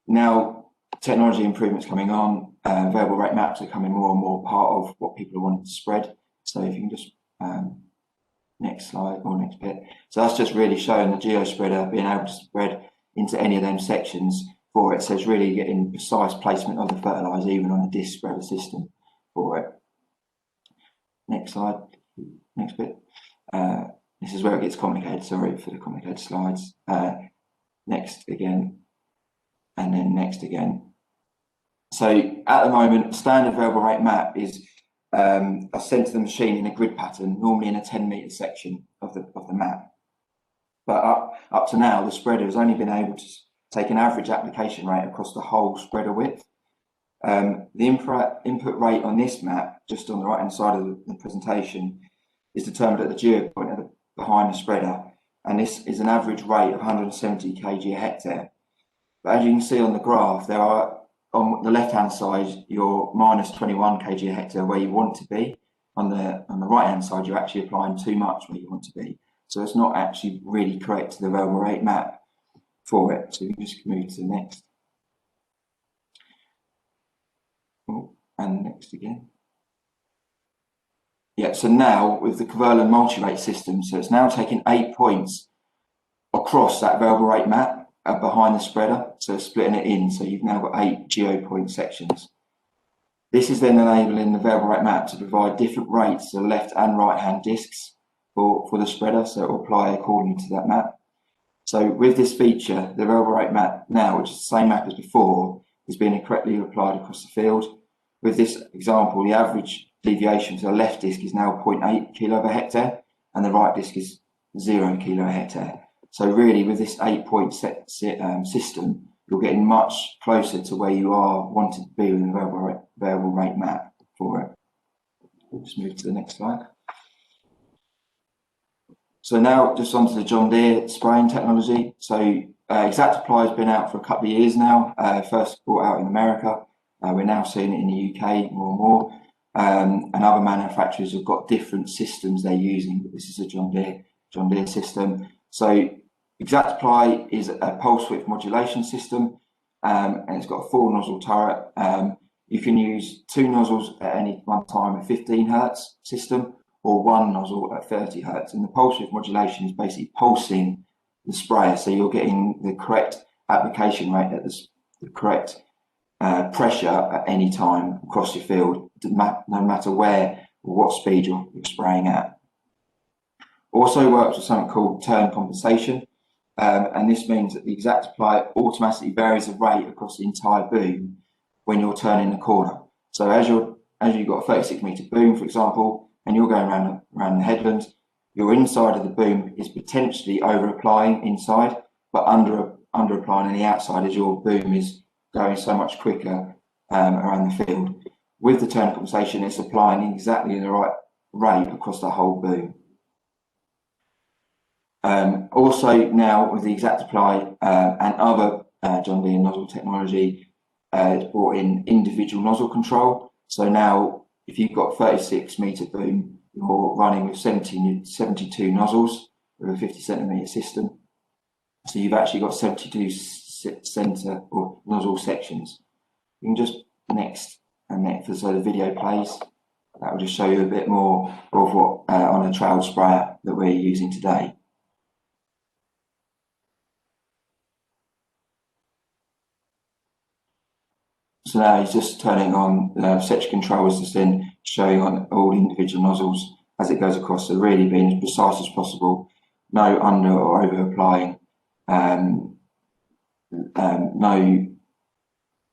Now, technology improvements coming on, variable rate maps are becoming more and more part of what people are wanting to spread. So if you can just, next slide or next bit. So that's just really showing the geo spreader being able to spread into any of them sections for it. So it's really getting precise placement of the fertiliser even on a disc spreader system for it. Next slide, next bit. This is where it gets complicated, sorry for the complicated slides. Next again, and then next again. So at the moment, standard variable rate map is sent to the machine in a grid pattern, normally in a 10-metre section of the map. But up to now, the spreader has only been able to take an average application rate across the whole spreader width. The input rate on this map, just on the right-hand side of the presentation, is determined at the geo point behind the spreader, and this is an average rate of 170 kg a hectare. But as you can see on the graph, there are, on the left-hand side, you're minus 21 kg a hectare where you want to be. On the right-hand side, you're actually applying too much where you want to be. So it's not actually really correct to the variable rate map for it. So we can just move to the next. Oh, and next again. Yeah, so now with the Kverlin multi-rate system, so it's now taking 8 points across that variable rate map behind the spreader, so splitting it in, so you've now got 8 geo point sections. This is then enabling the variable rate map to provide different rates to the left and right hand discs for the spreader, so it will apply according to that map. So with this feature, the variable rate map now, which is the same map as before, is being correctly applied across the field. With this example, the average deviation to the left disc is now 0.8 kilo per hectare, and the right disc is 0 kilo a hectare. So really, with this 8-point system, you're getting much closer to where you are wanting to be with the variable rate map for it. We'll just move to the next slide. So now just onto the John Deere spraying technology. So Exact Apply has been out for a couple of years now, first brought out in America. We're now seeing it in the UK more and more. And other manufacturers have got different systems they're using, but this is a John Deere system. So Exact Apply is a pulse width modulation system, and it's got a 4 nozzle turret. You can use 2 nozzles at any one time, a 15 hertz system, or 1 nozzle at 30 hertz. And the pulse width modulation is basically pulsing the sprayer, so you're getting the correct application rate at the correct pressure at any time across your field, no matter where or what speed you're spraying at. Also works with something called turn compensation, and this means that the Exact Apply automatically varies the rate across the entire boom when you're turning the corner. So as you've got a 36 metre boom, for example, and you're going around the headland, your inside of the boom is potentially over applying inside, but under applying on the outside as your boom is going so much quicker around the field. With the turn compensation, it's applying exactly the right rate across the whole boom. Also now with the Exact Apply and other John Deere nozzle technology, it's brought in individual nozzle control. So now if you've got 36 metre boom, you're running with 72 nozzles with a 50 centimetre system. So you've actually got 72 centre or nozzle sections. You can just next, so the video plays. That will just show you a bit more of what on a trail sprayer that we're using today. So now he's just turning on section controls, just then showing on all individual nozzles as it goes across, so really being as precise as possible, no under or over applying, only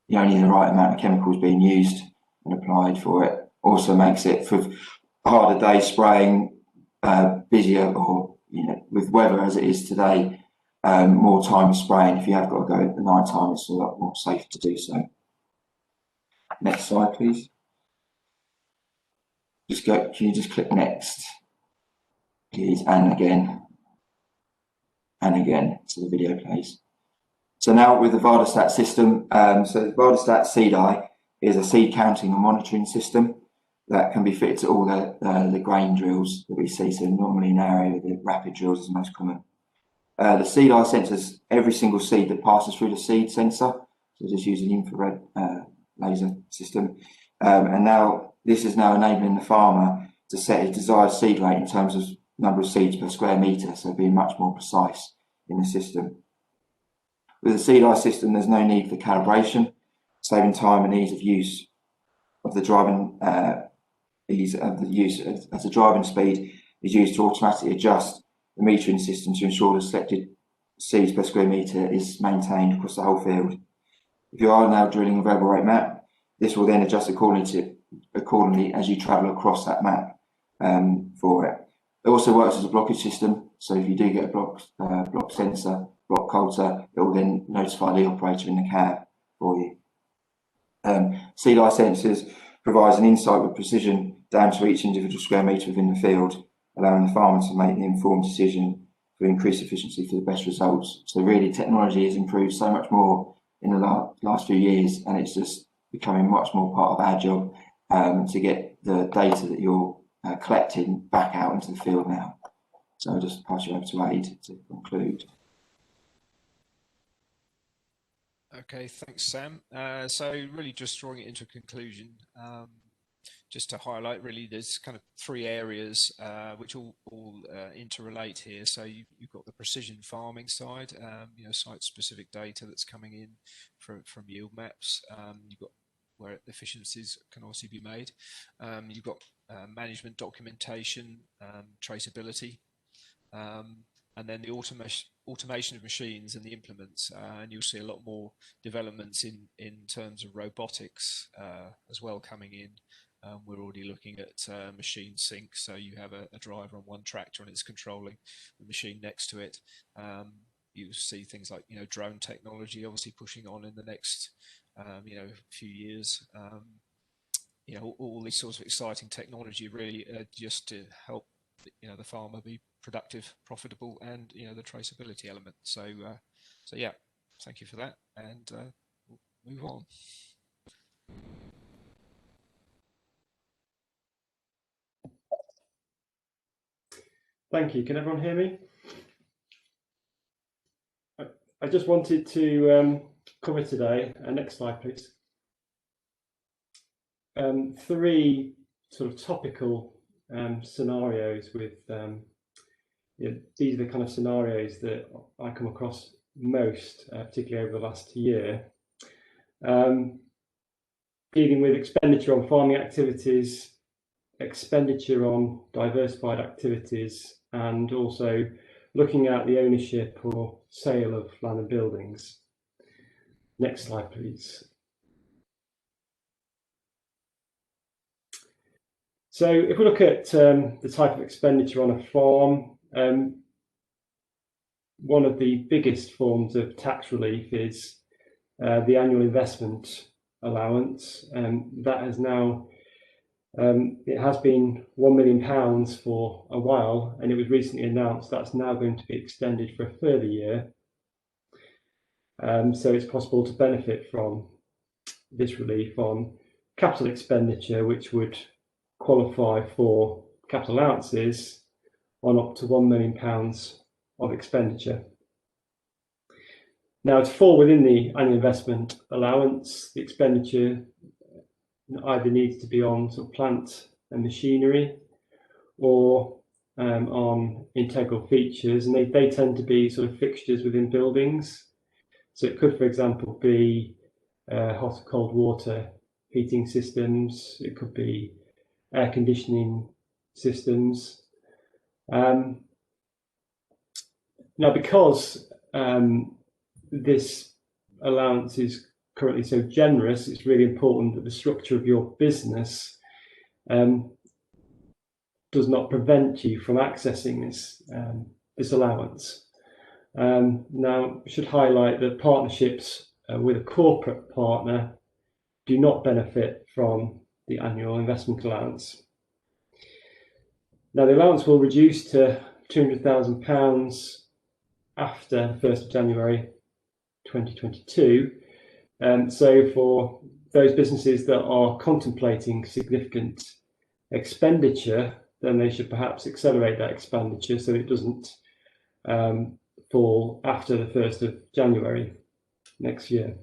the right amount of chemicals being used and applied for it. Also makes it for harder day spraying, busier, or with weather as it is today, more time spraying. If you have got to go at the night time, it's a lot more safe to do so. Next slide, please. Can you just click next, please, and again, so the video plays. So now with the Vardostat system, so the Vardostat seed eye is a seed counting and monitoring system that can be fitted to all the grain drills that we see. So normally in our area, the rapid drills is most common. The seed eye sensors every single seed that passes through the seed sensor, so just using the infrared laser system. And now this is now enabling the farmer to set his desired seed rate in terms of number of seeds per square metre, so being much more precise in the system. With the seed eye system, there's no need for calibration, saving time and ease of use of the driving as the driving speed is used to automatically adjust the metering system to ensure the selected seeds per square metre is maintained across the whole field. If you are now drilling a variable rate map, this will then adjust accordingly as you travel across that map for it. It also works as a blockage system, so if you do get a block sensor, block coulter, it will then notify the operator in the cab for you. Seed eye sensors provides an insight with precision down to each individual square metre within the field, allowing the farmer to make the informed decision for increased efficiency for the best results. So really, technology has improved so much more in the last few years, and it's just becoming much more part of our job to get the data that you're collecting back out into the field now. So I'll just pass you over to Aid to conclude. Okay, thanks, Sam. So really just drawing it into a conclusion, just to highlight, really, there's kind of three areas which all interrelate here. So you've got the precision farming side, site-specific data that's coming in from yield maps. You've got where efficiencies can also be made. You've got management documentation, traceability, and then the automation of machines and the implements. And you'll see a lot more developments in terms of robotics as well coming in. We're already looking at machine sync, so you have a driver on one tractor and it's controlling the machine next to it. You see things like drone technology obviously pushing on in the next few years. All these sorts of exciting technology really just to help the farmer be productive, profitable, and the traceability element. So yeah, thank you for that, and we'll move on. Thank you. Can everyone hear me? I just wanted to cover today, next slide please, three sort of topical scenarios with, these are the kind of scenarios that I come across most, particularly over the last year, dealing with expenditure on farming activities, expenditure on diversified activities, and also looking at the ownership or sale of land and buildings. Next slide, please. So if we look at the type of expenditure on a farm, one of the biggest forms of tax relief is the annual investment allowance, and that has now it has been £1 million for a while, and it was recently announced that's now going to be extended for a further year. So it's possible to benefit from this relief on capital expenditure, which would qualify for capital allowances on up to £1 million of expenditure. Now, to fall within the annual investment allowance, the expenditure either needs to be on sort of plant and machinery or on integral features, and they tend to be sort of fixtures within buildings. So it could, for example, be hot and cold water heating systems. It could be air conditioning systems. Now, because this allowance is currently so generous, it's really important that the structure of your business does not prevent you from accessing this allowance. Now, I should highlight that partnerships with a corporate partner do not benefit from the annual investment allowance. Now, the allowance will reduce to £200,000 after the 1st of January 2022. So for those businesses that are contemplating significant expenditure, then they should perhaps accelerate that expenditure so it doesn't fall after the 1st of January next year.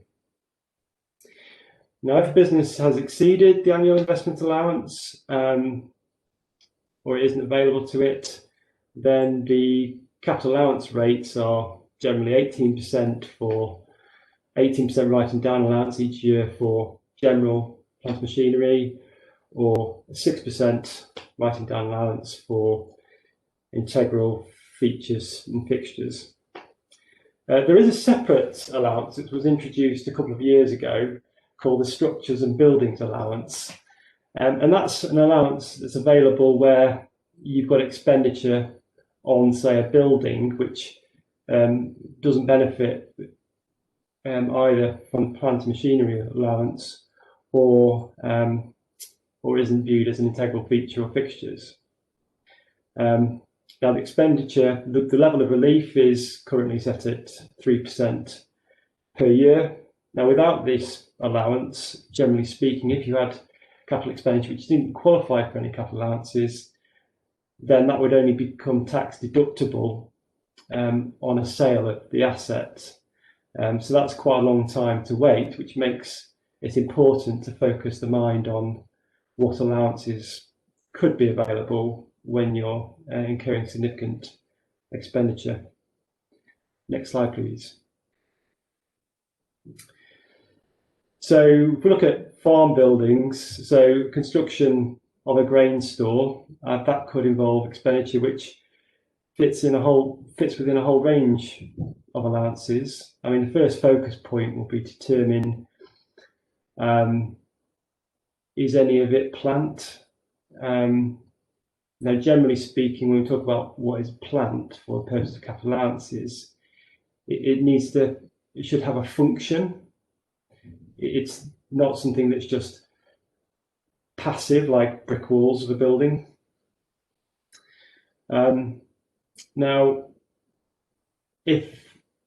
Now, if a business has exceeded the annual investment allowance or it isn't available to it, then the capital allowance rates are generally 18% for 18% writing down allowance each year for general plant machinery, or 6% writing down allowance for integral features and fixtures. There is a separate allowance that was introduced a couple of years ago called the Structures and Buildings Allowance. And that's an allowance that's available where you've got expenditure on, say, a building which doesn't benefit either from plant machinery allowance or isn't viewed as an integral feature or fixtures. Now, the expenditure, the level of relief is currently set at 3% per year. Now, without this allowance, generally speaking, if you had capital expenditure which didn't qualify for any capital allowances, then that would only become tax deductible on a sale of the asset. So that's quite a long time to wait, which makes it important to focus the mind on what allowances could be available when you're incurring significant expenditure. Next slide, please. So if we look at farm buildings, so construction of a grain store, that could involve expenditure which fits within a whole range of allowances. I mean, the first focus point will be to determine is any of it plant? Now, generally speaking, when we talk about what is plant for the purpose of capital allowances, it should have a function. It's not something that's just passive, like brick walls of a building. Now, if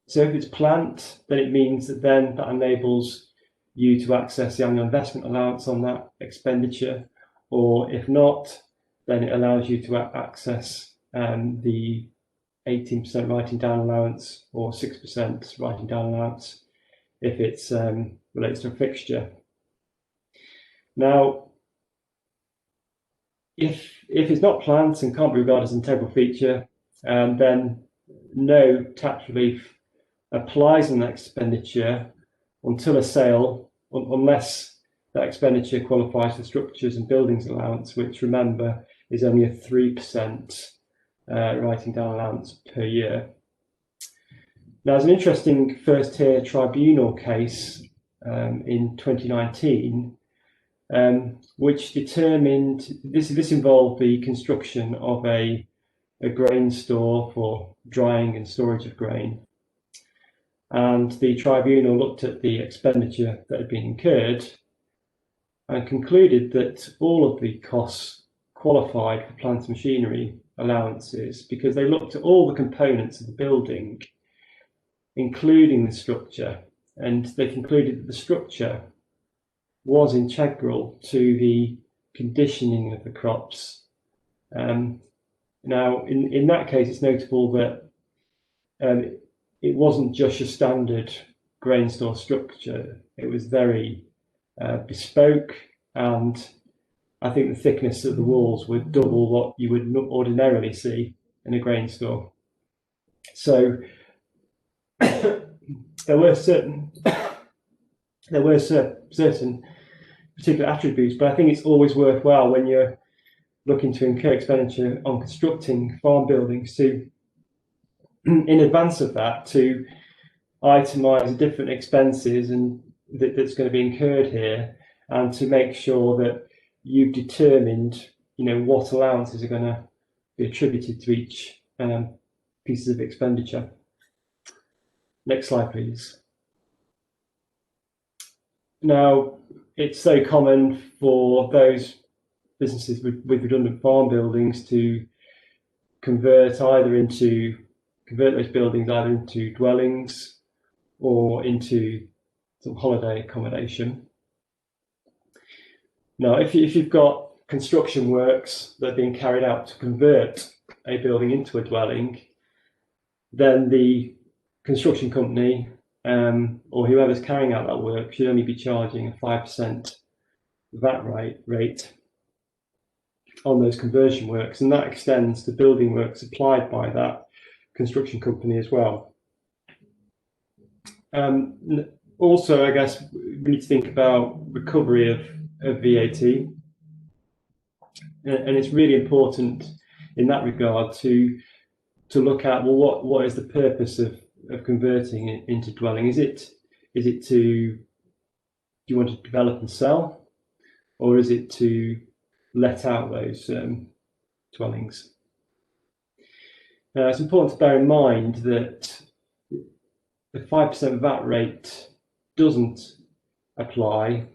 it's plant, then it means that that enables you to access the annual investment allowance on that expenditure, or if not, then it allows you to access the 18% writing down allowance or 6% writing down allowance if it's relates to a fixture. Now, if it's not plant and can't be regarded as an integral feature, then no tax relief applies on that expenditure until a sale, unless that expenditure qualifies for structures and buildings allowance, which, remember, is only a 3% writing down allowance per year. Now, there's an interesting first-tier tribunal case in 2019, which determined this involved the construction of a grain store for drying and storage of grain. And the tribunal looked at the expenditure that had been incurred and concluded that all of the costs qualified for plant and machinery allowances because they looked at all the components of the building, including the structure, and they concluded that the structure was integral to the conditioning of the crops. Now, in that case, it's notable that it wasn't just your standard grain store structure. It was very bespoke, and I think the thickness of the walls would double what you would ordinarily see in a grain store. So there were certain particular attributes, but I think it's always worthwhile when you're looking to incur expenditure on constructing farm buildings to, in advance of that, to itemise the different expenses and that's going to be incurred here, and to make sure that you've determined, what allowances are going to be attributed to each pieces of expenditure. Next slide, please. Now, it's so common for those businesses with redundant farm buildings to convert those buildings either into dwellings or into some holiday accommodation. Now, if you've got construction works that are being carried out to convert a building into a dwelling, then the construction company or whoever's carrying out that work should only be charging a 5% VAT rate on those conversion works, and that extends to building works applied by that construction company as well. Also, I guess we need to think about recovery of VAT, and it's really important in that regard to look at, well, what is the purpose of converting it into dwelling? Is it to, do you want to develop and sell, or is it to let out those dwellings? It's important to bear in mind that the 5% VAT rate doesn't apply,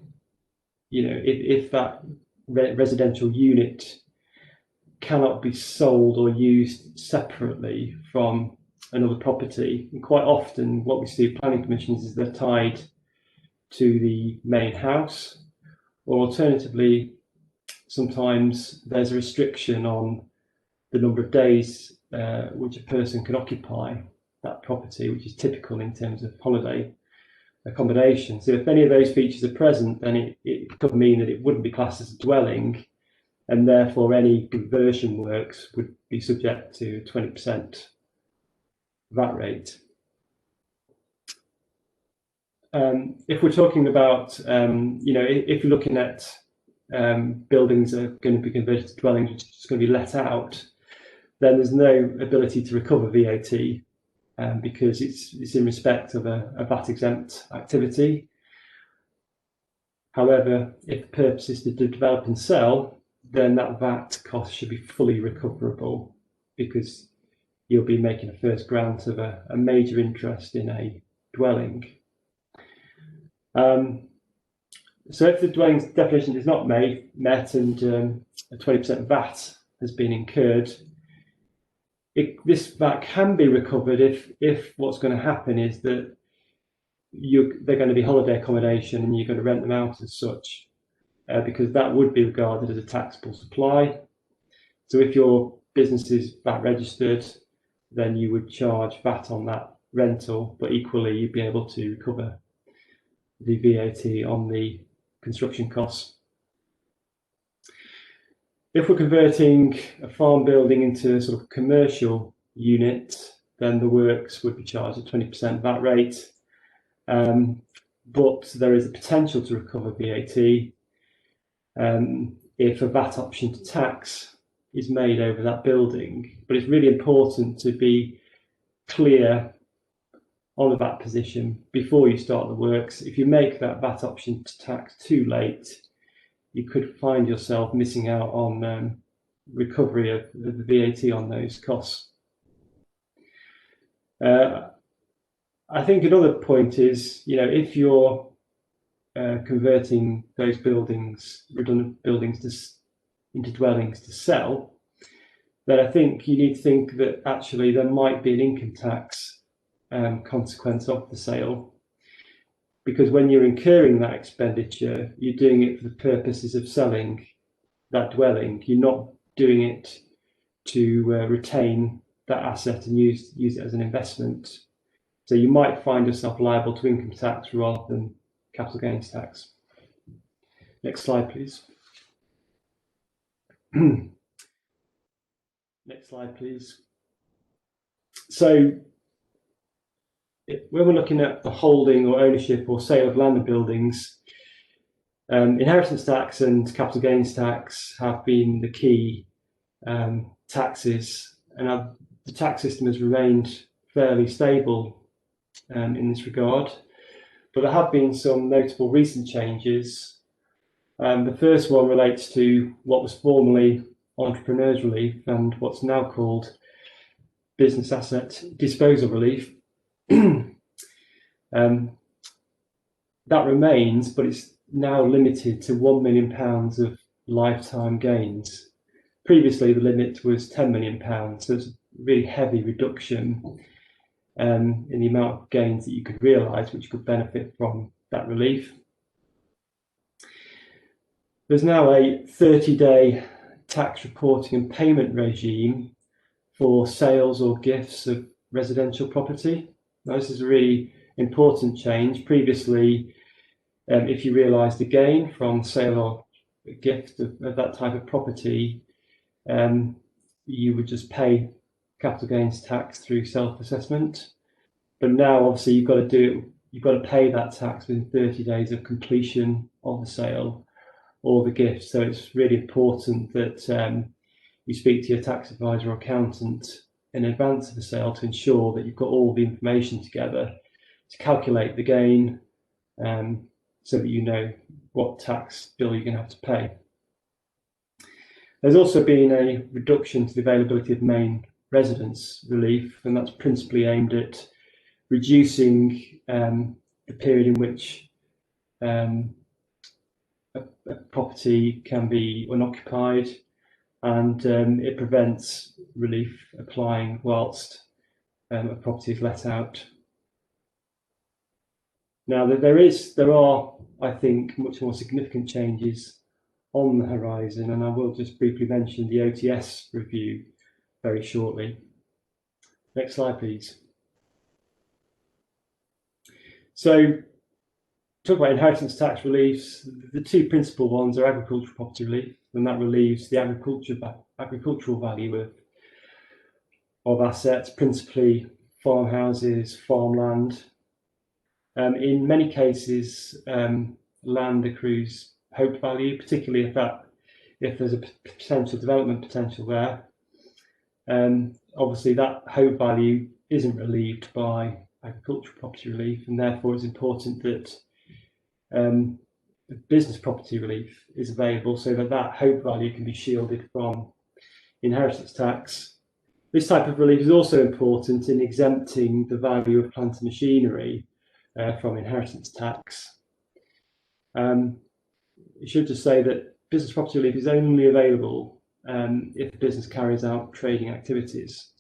if that residential unit cannot be sold or used separately from another property. And quite often what we see with planning permissions is they're tied to the main house, or alternatively sometimes there's a restriction on the number of days which a person can occupy that property, which is typical in terms of holiday accommodation. So if any of those features are present, then it could mean that it wouldn't be classed as a dwelling, and therefore any conversion works would be subject to 20% VAT rate. If we're talking about, if you're looking at buildings that are going to be converted to dwellings, which is just going to be let out, then there's no ability to recover VAT because it's in respect of a VAT exempt activity. However, if the purpose is to develop and sell, then that VAT cost should be fully recoverable, because you'll be making a first grant of a major interest in a dwelling. So if the dwelling's definition is not met and a 20% VAT has been incurred, this VAT can be recovered if what's going to happen is that they're going to be holiday accommodation and you're going to rent them out as such, because that would be regarded as a taxable supply. So if your business is VAT registered, then you would charge VAT on that rental, but equally you'd be able to recover the VAT on the construction costs. If we're converting a farm building into a sort of commercial unit, then the works would be charged at 20% VAT rate, but there is a potential to recover VAT if a VAT option to tax is made over that building. But it's really important to be clear on the VAT position before you start the works. If you make that VAT option to tax too late, you could find yourself missing out on recovery of the VAT on those costs. I think another point is, if you're converting those buildings, redundant buildings, into dwellings to sell, then I think you need to think that actually there might be an income tax consequence of the sale, because when you're incurring that expenditure, you're doing it for the purposes of selling that dwelling. You're not doing it to retain that asset and use it as an investment. So you might find yourself liable to income tax rather than capital gains tax. Next slide, please. Next slide, please. So when we're looking at the holding or ownership or sale of land and buildings, inheritance tax and capital gains tax have been the key taxes, and the tax system has remained fairly stable in this regard, but there have been some notable recent changes. The first one relates to what was formerly entrepreneurs relief and what's now called business asset disposal relief. That remains, but it's now limited to £1 million of lifetime gains. Previously, the limit was £10 million, so it's a really heavy reduction in the amount of gains that you could realise, which could benefit from that relief. There's now a 30-day tax reporting and payment regime for sales or gifts of residential property. Now, this is a really important change. Previously, if you realised a gain from sale or a gift of that type of property, you would just pay capital gains tax through self-assessment. But now, obviously, you've got to pay that tax within 30 days of completion of the sale or the gift. So it's really important that you speak to your tax advisor or accountant in advance of the sale to ensure that you've got all the information together to calculate the gain, so that you know what tax bill you're going to have to pay. There's also been a reduction to the availability of main residence relief, and that's principally aimed at reducing the period in which a property can be unoccupied, and it prevents relief applying whilst a property is let out. Now, there are, I think, much more significant changes on the horizon, and I will just briefly mention the OTS review very shortly. Next slide, please. So, talk about inheritance tax reliefs. The two principal ones are agricultural property relief, and that relieves the agricultural value of assets, principally farmhouses, farmland. In many cases, land accrues hoped value, particularly if there's a potential development potential there. Obviously, that hope value isn't relieved by agricultural property relief, and therefore it's important that business property relief is available so that hope value can be shielded from inheritance tax. This type of relief is also important in exempting the value of plant and machinery from inheritance tax. It should just say that business property relief is only available if the business carries out trading activities.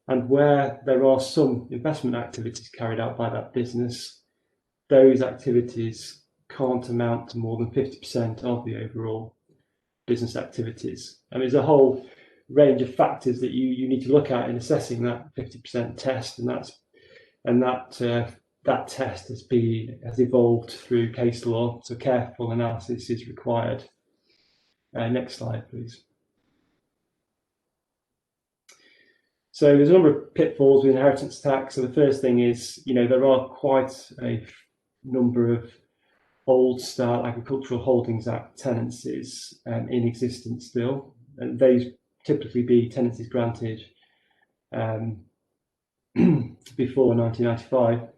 And where there are some investment activities carried out by that business, those activities can't amount to more than 50% of the overall business activities. And there's a whole range of factors that you need to look at in assessing that 50% test, and that test has evolved through case law, so careful analysis is required. Next slide, please. So there's a number of pitfalls with inheritance tax. So the first thing is, there are quite a number of old-style Agricultural Holdings Act tenancies in existence still, and those typically be tenancies granted before 1995.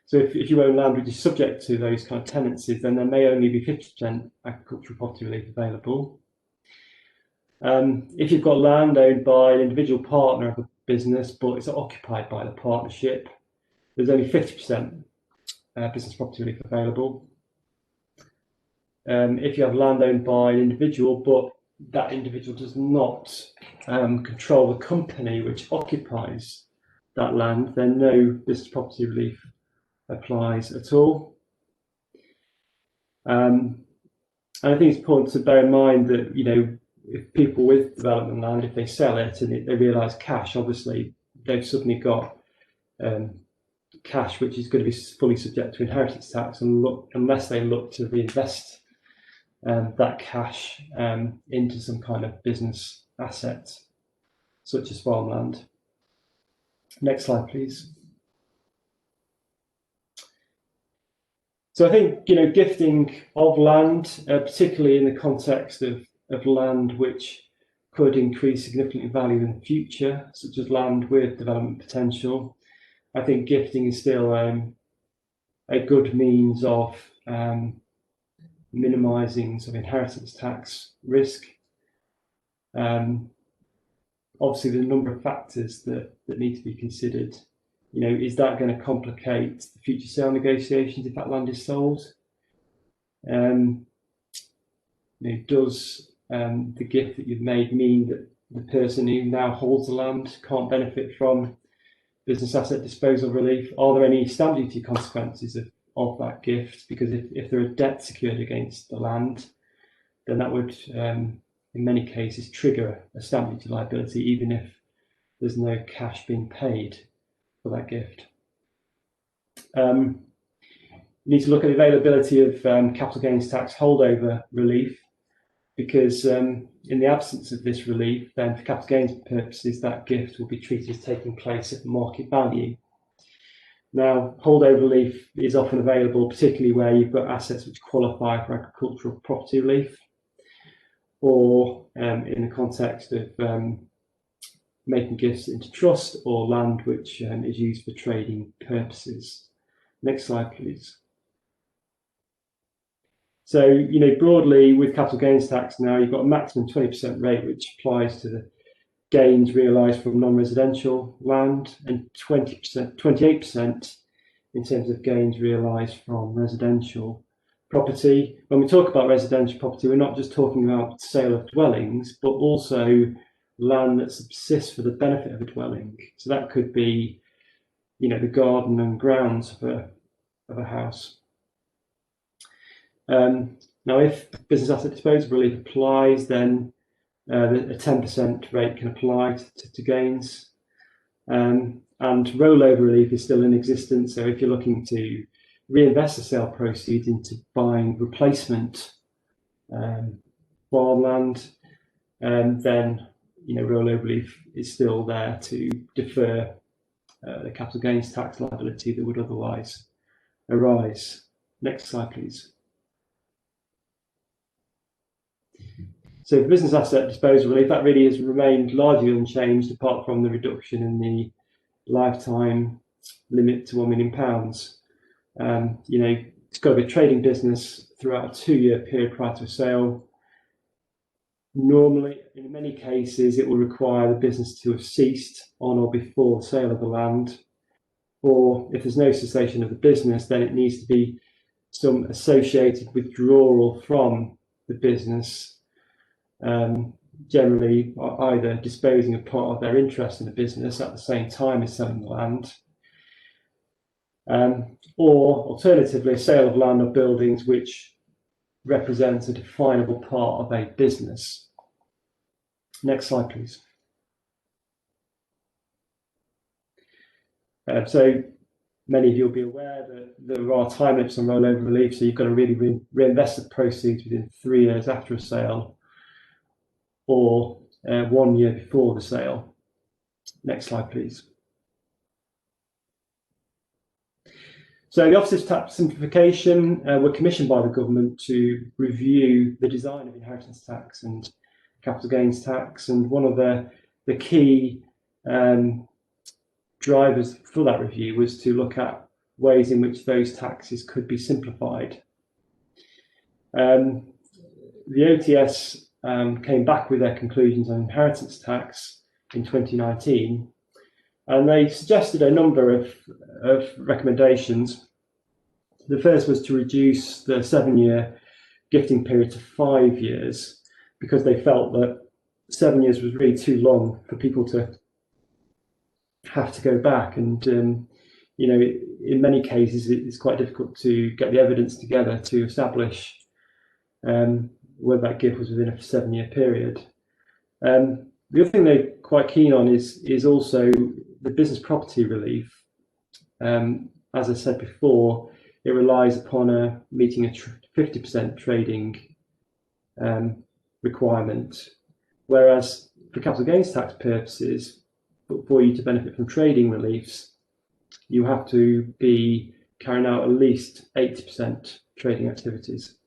So if you own land which is subject to those kind of tenancies, then there may only be 50% agricultural property relief available. If you've got land owned by an individual partner of a business, but it's occupied by the partnership, there's only 50% business property relief available. If you have land owned by an individual, but that individual does not control the company which occupies that land, then no business property relief applies at all. And I think it's important to bear in mind that, if people with development land, if they sell it and they realise cash, obviously they've suddenly got cash which is going to be fully subject to inheritance tax, and unless they look to reinvest that cash into some kind of business asset, such as farmland. Next slide, please. So I think, gifting of land, particularly in the context of land which could increase significantly value in the future, such as land with development potential, I think gifting is still a good means of minimising some inheritance tax risk. Obviously, there are a number of factors that need to be considered. Is that going to complicate the future sale negotiations if that land is sold? Does the gift that you've made mean that the person who now holds the land can't benefit from business asset disposal relief? Are there any stamp duty consequences of that gift? Because if there are debts secured against the land, then that would, in many cases, trigger a stamp duty liability, even if there's no cash being paid for that gift. You need to look at the availability of capital gains tax holdover relief, because in the absence of this relief, then for capital gains purposes, that gift will be treated as taking place at market value. Now, holdover relief is often available, particularly where you've got assets which qualify for agricultural property relief, or in the context of making gifts into trust or land which is used for trading purposes. Next slide, please. So, you know, broadly with capital gains tax now, you've got a maximum 20% rate which applies to the gains realised from non-residential land, and 28% in terms of gains realised from residential property. When we talk about residential property, we're not just talking about sale of dwellings, but also land that subsists for the benefit of a dwelling. So that could be, you know, the garden and grounds of a house. Now, if business asset disposal relief applies, then a 10% rate can apply to gains. And rollover relief is still in existence. So if you're looking to reinvest the sale proceeds into buying replacement farmland, then, you know, rollover relief is still there to defer the capital gains tax liability that would otherwise arise. Next slide, please. So for business asset disposal relief, that really has remained largely unchanged, apart from the reduction in the lifetime limit to £1 million. You know, it's got to be a trading business throughout a 2-year period prior to a sale. Normally, in many cases, it will require the business to have ceased on or before the sale of the land. Or if there's no cessation of the business, then it needs to be some associated withdrawal from the business, generally either disposing of part of their interest in the business at the same time as selling the land, or alternatively a sale of land or buildings which represents a definable part of a business. Next slide, please. So many of you will be aware that there are time limits on rollover relief, so you've got to really reinvest the proceeds within 3 years after a sale, or 1 year before the sale. Next slide, please. So the Office of Tax Simplification were commissioned by the government to review the design of inheritance tax and capital gains tax, and one of the key drivers for that review was to look at ways in which those taxes could be simplified. The OTS came back with their conclusions on inheritance tax in 2019, and they suggested a number of recommendations. The first was to reduce the 7-year gifting period to 5 years, because they felt that 7 years was really too long for people to have to go back, and you know, in many cases it's quite difficult to get the evidence together to establish whether that gift was within a 7-year period. The other thing they're quite keen on is also the business property relief. As I said before, it relies upon meeting a 50% trading requirement, whereas for capital gains tax purposes, for you to benefit from trading reliefs, you have to be carrying out at least 80% trading activities.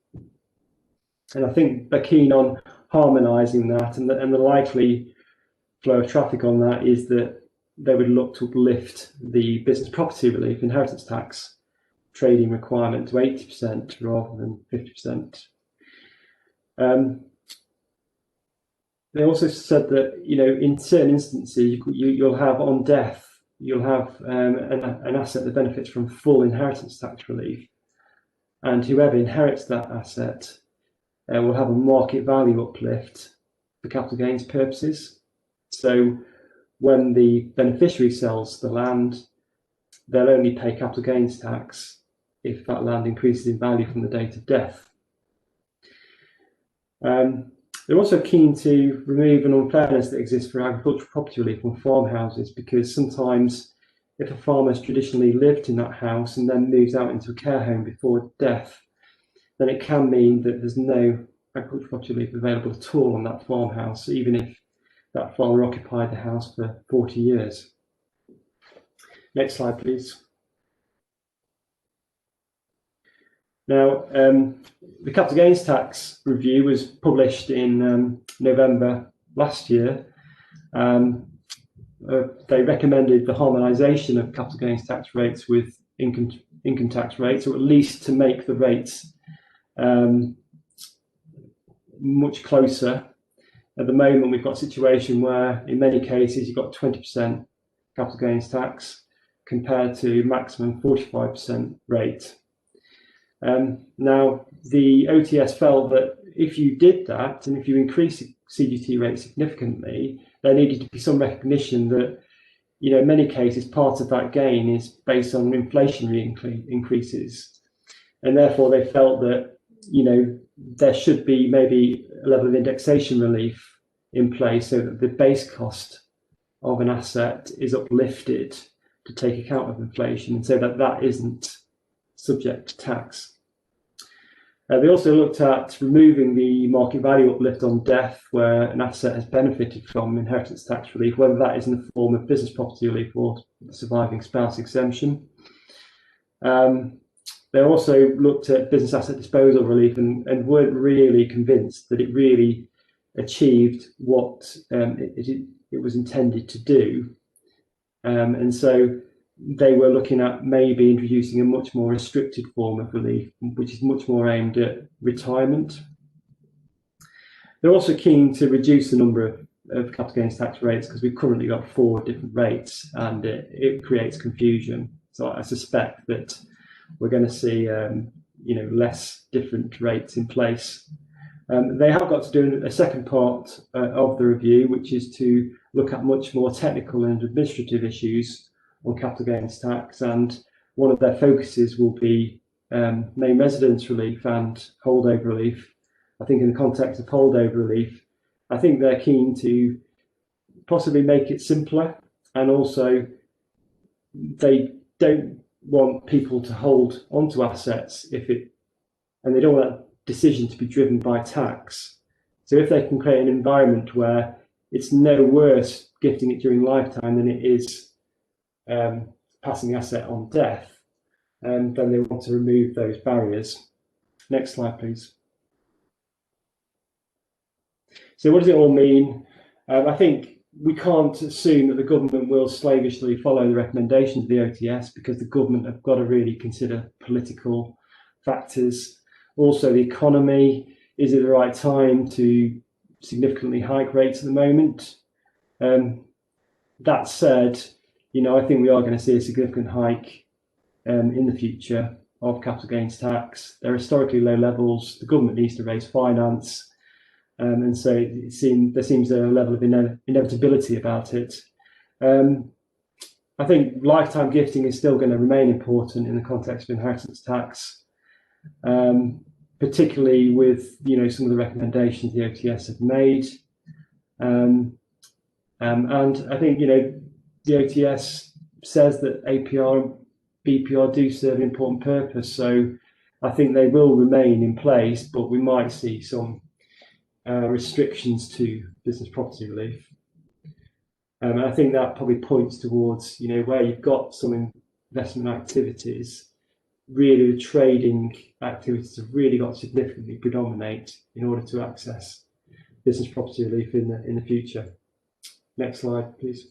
And I think they're keen on harmonising that, and the likely flow of traffic on that is that they would look to lift the business property relief inheritance tax trading requirement to 80% rather than 50%. They also said that, you know, in certain instances, you'll have on death, you'll have an asset that benefits from full inheritance tax relief, and whoever inherits that asset will have a market value uplift for capital gains purposes. So when the beneficiary sells the land, they'll only pay capital gains tax if that land increases in value from the date of death. They're also keen to remove an unfairness that exists for agricultural property relief on farmhouses, because sometimes if a farmer has traditionally lived in that house and then moves out into a care home before death, then it can mean that there's no agricultural property relief available at all on that farmhouse, even if that farmer occupied the house for 40 years. Next slide, please. Now, the capital gains tax review was published in November last year. They recommended the harmonisation of capital gains tax rates with income tax rates, or at least to make the rates much closer. At the moment, we've got a situation where, in many cases, you've got 20% capital gains tax compared to maximum 45% rate. Now, the OTS felt that if you did that, and if you increase the CGT rate significantly, there needed to be some recognition that, you know, in many cases, part of that gain is based on inflationary increases. And therefore, they felt that, you know, there should be maybe a level of indexation relief in place so that the base cost of an asset is uplifted to take account of inflation, and so that that isn't subject to tax. They also looked at removing the market value uplift on death where an asset has benefited from inheritance tax relief, whether that is in the form of business property relief or surviving spouse exemption. They also looked at business asset disposal relief and weren't really convinced that it really achieved what it was intended to do. And so they were looking at maybe introducing a much more restricted form of relief, which is much more aimed at retirement. They're also keen to reduce the number of capital gains tax rates, because we've currently got 4 different rates and it creates confusion. So I suspect that we're going to see you know, less different rates in place. They have got to do a second part of the review, which is to look at much more technical and administrative issues on capital gains tax, and one of their focuses will be main residence relief and holdover relief. I think in the context of holdover relief, I think they're keen to possibly make it simpler, and also they don't want people to hold onto assets and they don't want that decision to be driven by tax. So if they can create an environment where it's no worse gifting it during lifetime than it is passing the asset on death, then they want to remove those barriers. Next slide, please. So what does it all mean? I think we can't assume that the government will slavishly follow the recommendations of the OTS, because the government have got to really consider political factors. Also, the economy. Is it the right time to significantly hike rates at the moment? That said, you know, I think we are going to see a significant hike in the future of capital gains tax. They're historically low levels. The government needs to raise finance, and so there seems a level of inevitability about it. I think lifetime gifting is still going to remain important in the context of inheritance tax, particularly with, you know, some of the recommendations the OTS have made, and I think, you know, the OTS says that APR and BPR do serve an important purpose, so I think they will remain in place, but we might see some restrictions to business property relief. And I think that probably points towards, you know, where you've got some investment activities, really the trading activities have really got to significantly predominate in order to access business property relief in the future. Next slide, please.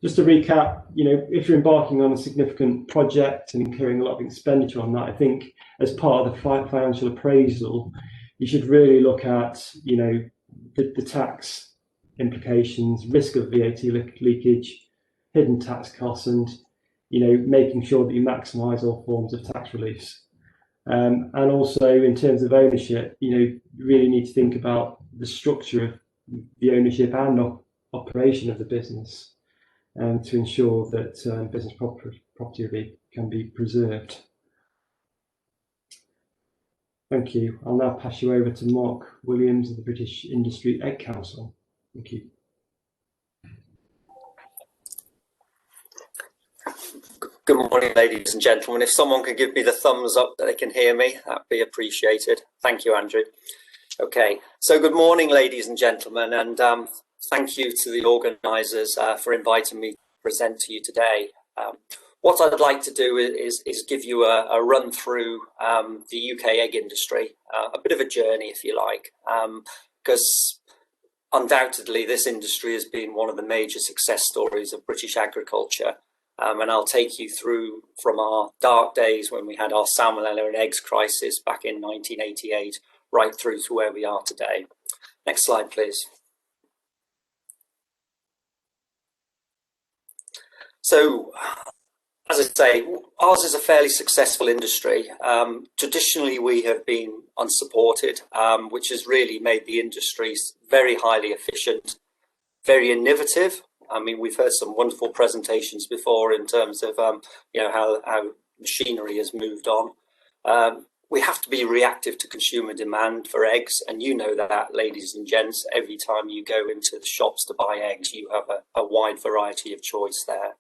Just to recap, you know, if you're embarking on a significant project and incurring a lot of expenditure on that, I think as part of the financial appraisal, you should really look at, you know, the tax implications, risk of VAT leakage, hidden tax costs, and, you know, making sure that you maximise all forms of tax reliefs. And also in terms of ownership, you know, you really need to think about the structure of the ownership and operation of the business, to ensure that business property relief can be preserved. Thank you. I'll now pass you over to Mark Williams of the British Industry Egg Council. Thank you. Good morning, ladies and gentlemen. If someone could give me the thumbs up that they can hear me, that'd be appreciated. Thank you, Andrew. Okay, so good morning, ladies and gentlemen, and thank you to the organisers for inviting me to present to you today. What I'd like to do is give you a run through the UK egg industry, a bit of a journey, if you like, because undoubtedly this industry has been one of the major success stories of British agriculture. And I'll take you through from our dark days when we had our salmonella and eggs crisis back in 1988, right through to where we are today. Next slide, please. So, as I say, ours is a fairly successful industry. Traditionally, we have been unsupported, which has really made the industry very highly efficient, very innovative. I mean, we've heard some wonderful presentations before in terms of, you know, how machinery has moved on. We have to be reactive to consumer demand for eggs. And you know that, ladies and gents, every time you go into the shops to buy eggs, you have a wide variety of choice there.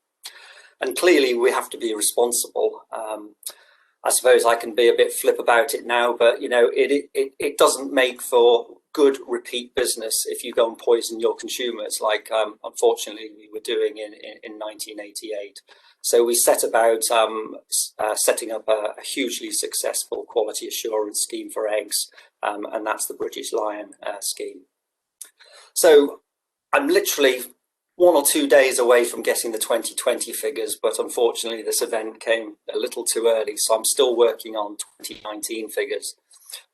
And clearly we have to be responsible. I suppose I can be a bit flip about it now, but you know, it doesn't make for good repeat business if you go and poison your consumers, like unfortunately we were doing in 1988. So we set about setting up a hugely successful quality assurance scheme for eggs, and that's the British Lion scheme. So I'm literally 1 or 2 days away from getting the 2020 figures, but unfortunately this event came a little too early, so I'm still working on 2019 figures.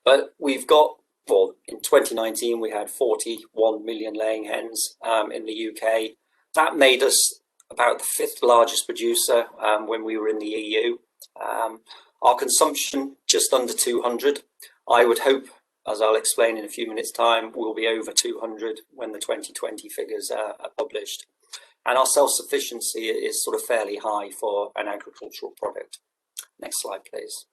But we've got, well, in 2019 we had 41 million laying hens in the UK. That made us about the 5th largest producer when we were in the EU. Our consumption just under 200. I would hope, as I'll explain in a few minutes' time, we'll be over 200 when the 2020 figures are published. And our self-sufficiency is sort of fairly high for an agricultural product. Next slide, please.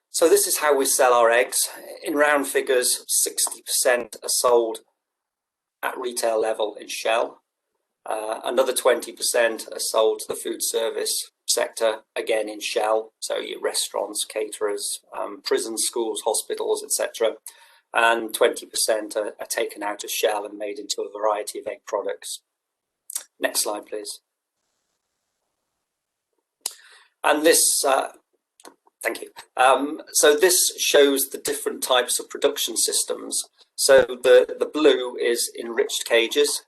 So this is how we sell our eggs. In round figures, 60% are sold at retail level in shell. Another 20% are sold to the food service sector, again in shell, so your restaurants, caterers, prisons, schools, hospitals, etc. And 20% are taken out of shell and made into a variety of egg products. Next slide, please. And this, thank you. So this shows the different types of production systems. So the blue is enriched cages,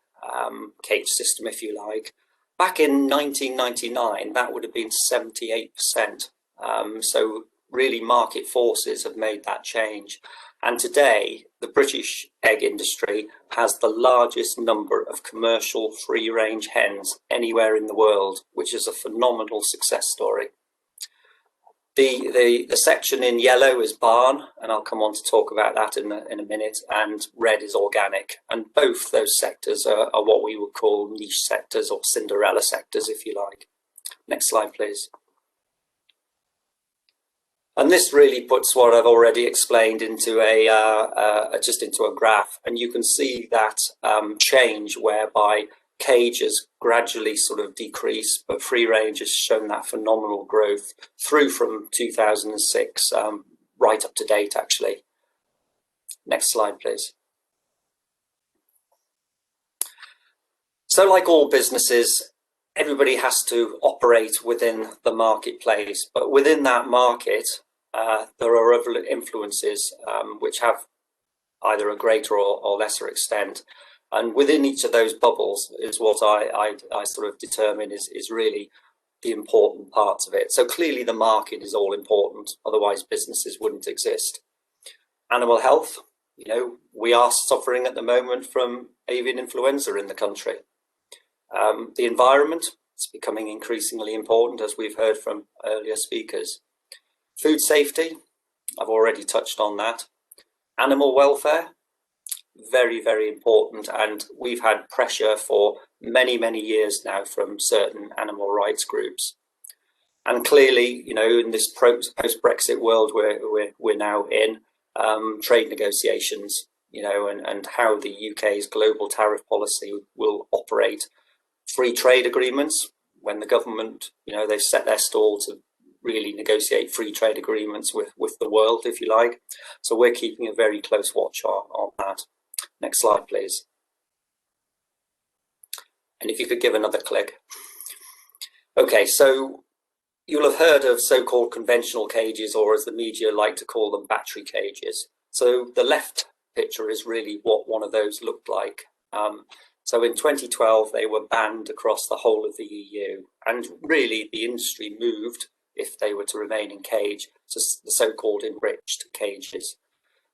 cage system if you like. Back in 1999, that would have been 78%. So really market forces have made that change. And today, the British egg industry has the largest number of commercial free-range hens anywhere in the world, which is a phenomenal success story. The section in yellow is barn, and I'll come on to talk about that in a minute, and red is organic. And both those sectors are what we would call niche sectors or Cinderella sectors, if you like. Next slide, please. And this really puts what I've already explained into just into a graph, and you can see that change whereby cages gradually sort of decrease, but free range has shown that phenomenal growth through from 2006 right up to date, actually. Next slide, please. So like all businesses, everybody has to operate within the marketplace, but within that market, there are other influences which have either a greater or lesser extent. And within each of those bubbles is what I sort of determine is really the important parts of it. So clearly the market is all important, otherwise businesses wouldn't exist. Animal health, you know, we are suffering at the moment from avian influenza in the country. The environment is becoming increasingly important, as we've heard from earlier speakers. Food safety, I've already touched on that. Animal welfare, very, very important, and we've had pressure for many, many years now from certain animal rights groups. And clearly, you know, in this post-Brexit world we're now in, trade negotiations, you know, and how the UK's global tariff policy will operate. Free trade agreements, when the government, you know, they've set their stall to really negotiate free trade agreements with the world, if you like. So we're keeping a very close watch on that. Next slide, please. And if you could give another click. Okay, so you'll have heard of so-called conventional cages, or as the media like to call them, battery cages. So the left picture is really what one of those looked like. So in 2012, they were banned across the whole of the EU, and really the industry moved, if they were to remain in cage, to the so-called enriched cages.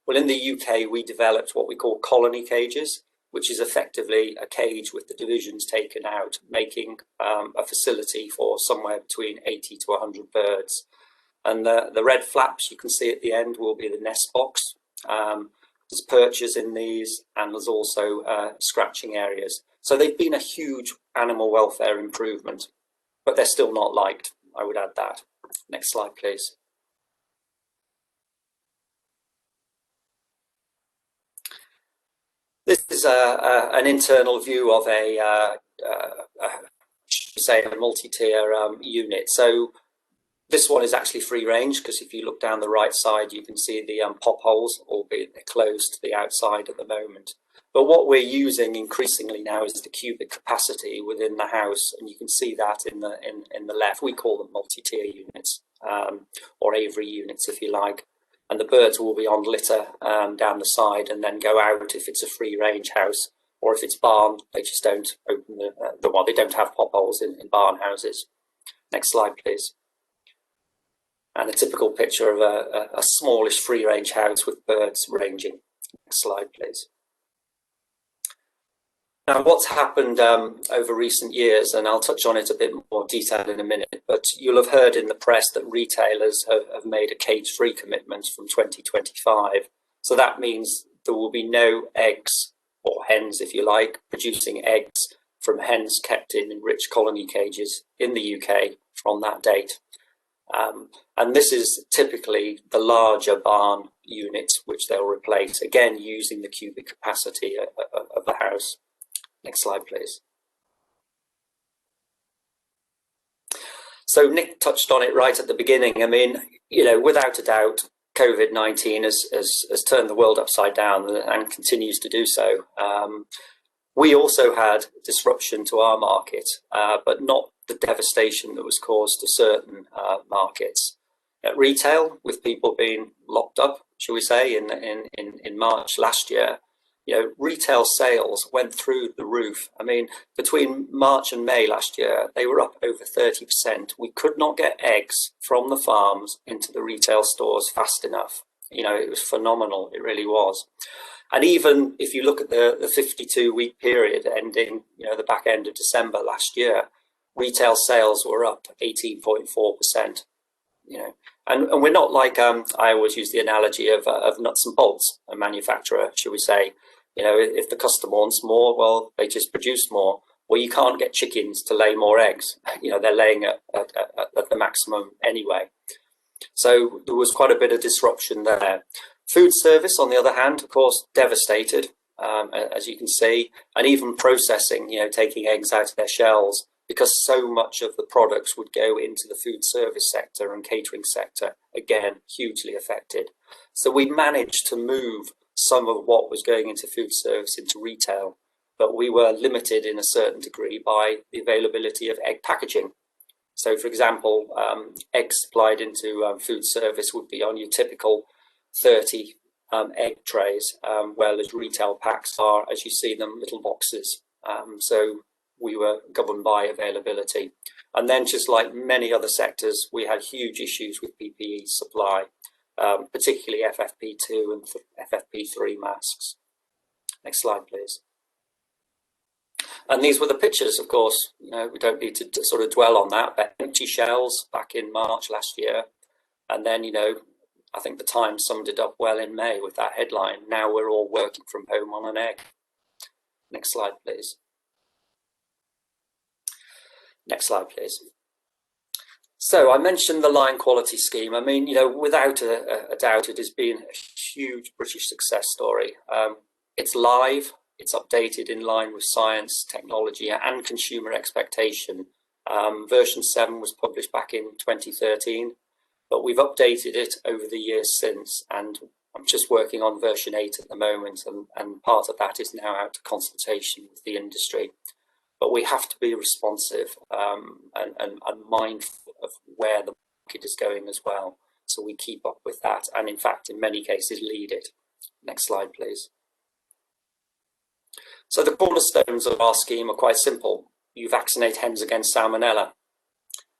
Well, in the UK, we developed what we call colony cages, which is effectively a cage with the divisions taken out, making a facility for somewhere between 80 to 100 birds. And the red flaps you can see at the end will be the nest box. There's perches in these, and there's also scratching areas. So they've been a huge animal welfare improvement, but they're still not liked, I would add that. Next slide, please. This is an internal view of a multi-tier unit. So this one is actually free range, because if you look down the right side, you can see the pop holes, albeit they're closed to the outside at the moment. But what we're using increasingly now is the cubic capacity within the house, and you can see that in the left. We call them multi-tier units, or aviary units, if you like. And the birds will be on litter down the side and then go out if it's a free range house, or if it's barn, they just don't open well, they don't have pop holes in barn houses. Next slide, please. And a typical picture of a smallish free range house with birds ranging. Next slide, please. Now, what's happened over recent years, and I'll touch on it a bit more detail in a minute, but you'll have heard in the press that retailers have made a cage-free commitment from 2025. So that means there will be no eggs, or hens if you like, producing eggs from hens kept in enriched colony cages in the UK from that date. And this is typically the larger barn units which they'll replace, again using the cubic capacity of the house. Next slide, please. So Nick touched on it right at the beginning. I mean, you know, without a doubt, COVID-19 has turned the world upside down and continues to do so. We also had disruption to our market, but not the devastation that was caused to certain markets. At retail, with people being locked up, shall we say, in March last year, you know, retail sales went through the roof. I mean, between March and May last year, they were up over 30%. We could not get eggs from the farms into the retail stores fast enough. You know, it was phenomenal. It really was. And even if you look at the 52-week period ending, you know, the back end of December last year, retail sales were up 18.4%. You know, and we're not like I always use the analogy of nuts and bolts, a manufacturer, should we say. You know, if the customer wants more, well, they just produce more. Well, you can't get chickens to lay more eggs. You know, they're laying at the maximum anyway. So there was quite a bit of disruption there. Food service, on the other hand, of course, devastated, as you can see, and even processing, you know, taking eggs out of their shells, because so much of the products would go into the food service sector and catering sector, again, hugely affected. So we managed to move some of what was going into food service into retail, but we were limited in a certain degree by the availability of egg packaging. So, for example, eggs supplied into food service would be on your typical 30 egg trays, whereas retail packs are, as you see them, little boxes. So we were governed by availability. And then, just like many other sectors, we had huge issues with PPE supply, particularly FFP2 and FFP3 masks. Next slide, please. And these were the pictures, of course. You know, we don't need to sort of dwell on that, but empty shells back in March last year. And then, you know, I think the Times summed it up well in May with that headline, "Now we're all working from home on an egg." Next slide, please. Next slide, please. So I mentioned the line quality scheme. I mean, you know, without a doubt, it has been a huge British success story. It's live, it's updated in line with science, technology and consumer expectation. Version 7 was published back in 2013, but we've updated it over the years since, and I'm just working on version 8 at the moment, and part of that is now out to consultation with the industry. But we have to be responsive and mindful of where the market is going as well, so we keep up with that, and in fact in many cases lead it. Next slide please. So the cornerstones of our scheme are quite simple. You vaccinate hens against salmonella,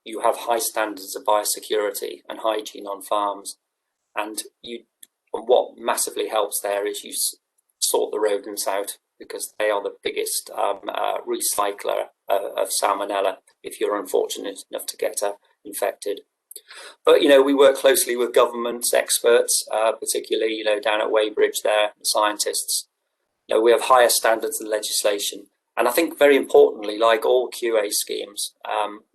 you have high standards of biosecurity and hygiene on farms, and what massively helps there is you sort the rodents out, because they are the biggest recycler of salmonella if you're unfortunate enough to get infected. But, you know, we work closely with governments, experts, particularly, you know, down at Weybridge there, the scientists. You know, we have higher standards than legislation. And I think very importantly, like all QA schemes,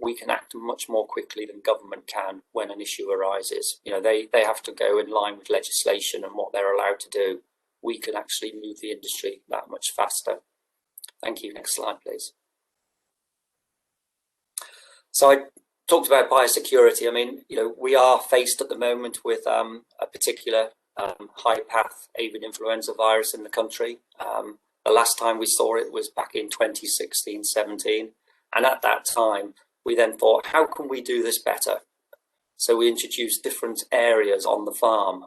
we can act much more quickly than government can when an issue arises. You know, they have to go in line with legislation and what they're allowed to do. We can actually move the industry that much faster. Thank you. Next slide, please. So I talked about biosecurity. I mean, you know, we are faced at the moment with a particular high path avian influenza virus in the country. The last time we saw it was back in 2016-17. And at that time, we then thought, how can we do this better? So we introduced different areas on the farm,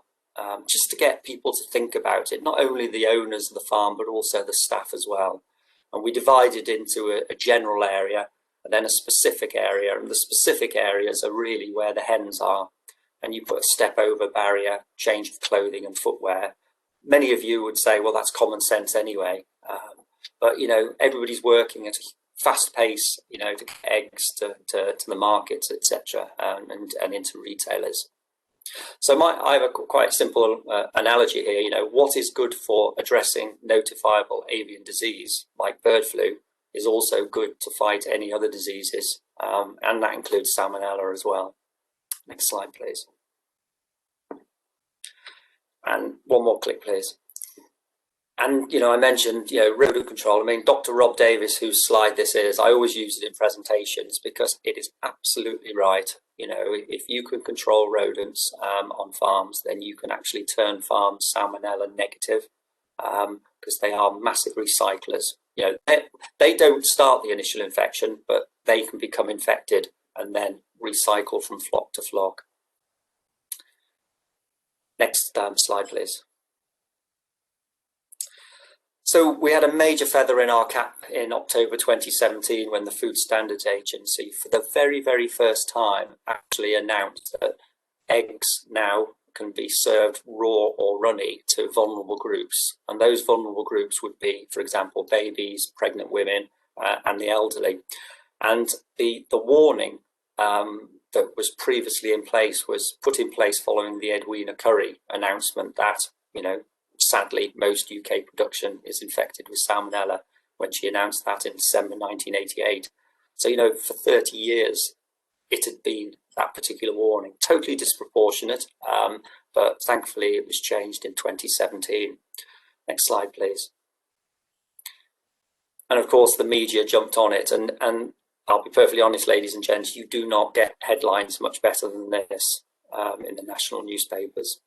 just to get people to think about it, not only the owners of the farm, but also the staff as well. And we divided into a general area and then a specific area. And the specific areas are really where the hens are. And you put a step over barrier, change of clothing and footwear. Many of you would say, well, that's common sense anyway. But, you know, everybody's working at a fast pace, you know, to get eggs to the markets, etc., and into retailers. So I have a quite simple analogy here. You know, what is good for addressing notifiable avian disease like bird flu is also good to fight any other diseases, and that includes salmonella as well. Next slide, please. And one more click, please. And, you know, I mentioned, you know, rodent control. I mean, Dr. Rob Davis, whose slide this is, I always use it in presentations because it is absolutely right. You know, if you can control rodents on farms, then you can actually turn farms salmonella negative, because they are massive recyclers. You know, they don't start the initial infection, but they can become infected and then recycle from flock to flock. Next slide, please. So we had a major feather in our cap in October 2017 when the Food Standards Agency, for the very, very first time, actually announced that eggs now can be served raw or runny to vulnerable groups. And those vulnerable groups would be, for example, babies, pregnant women, and the elderly. And the warning that was previously in place was put in place following the Edwina Currie announcement that, you know, sadly, most UK production is infected with salmonella, when she announced that in December 1988. So, you know, for 30 years, it had been that particular warning, totally disproportionate, but thankfully it was changed in 2017. Next slide, please. And of course, the media jumped on it. And I'll be perfectly honest, ladies and gents, you do not get headlines much better than this in the national newspapers.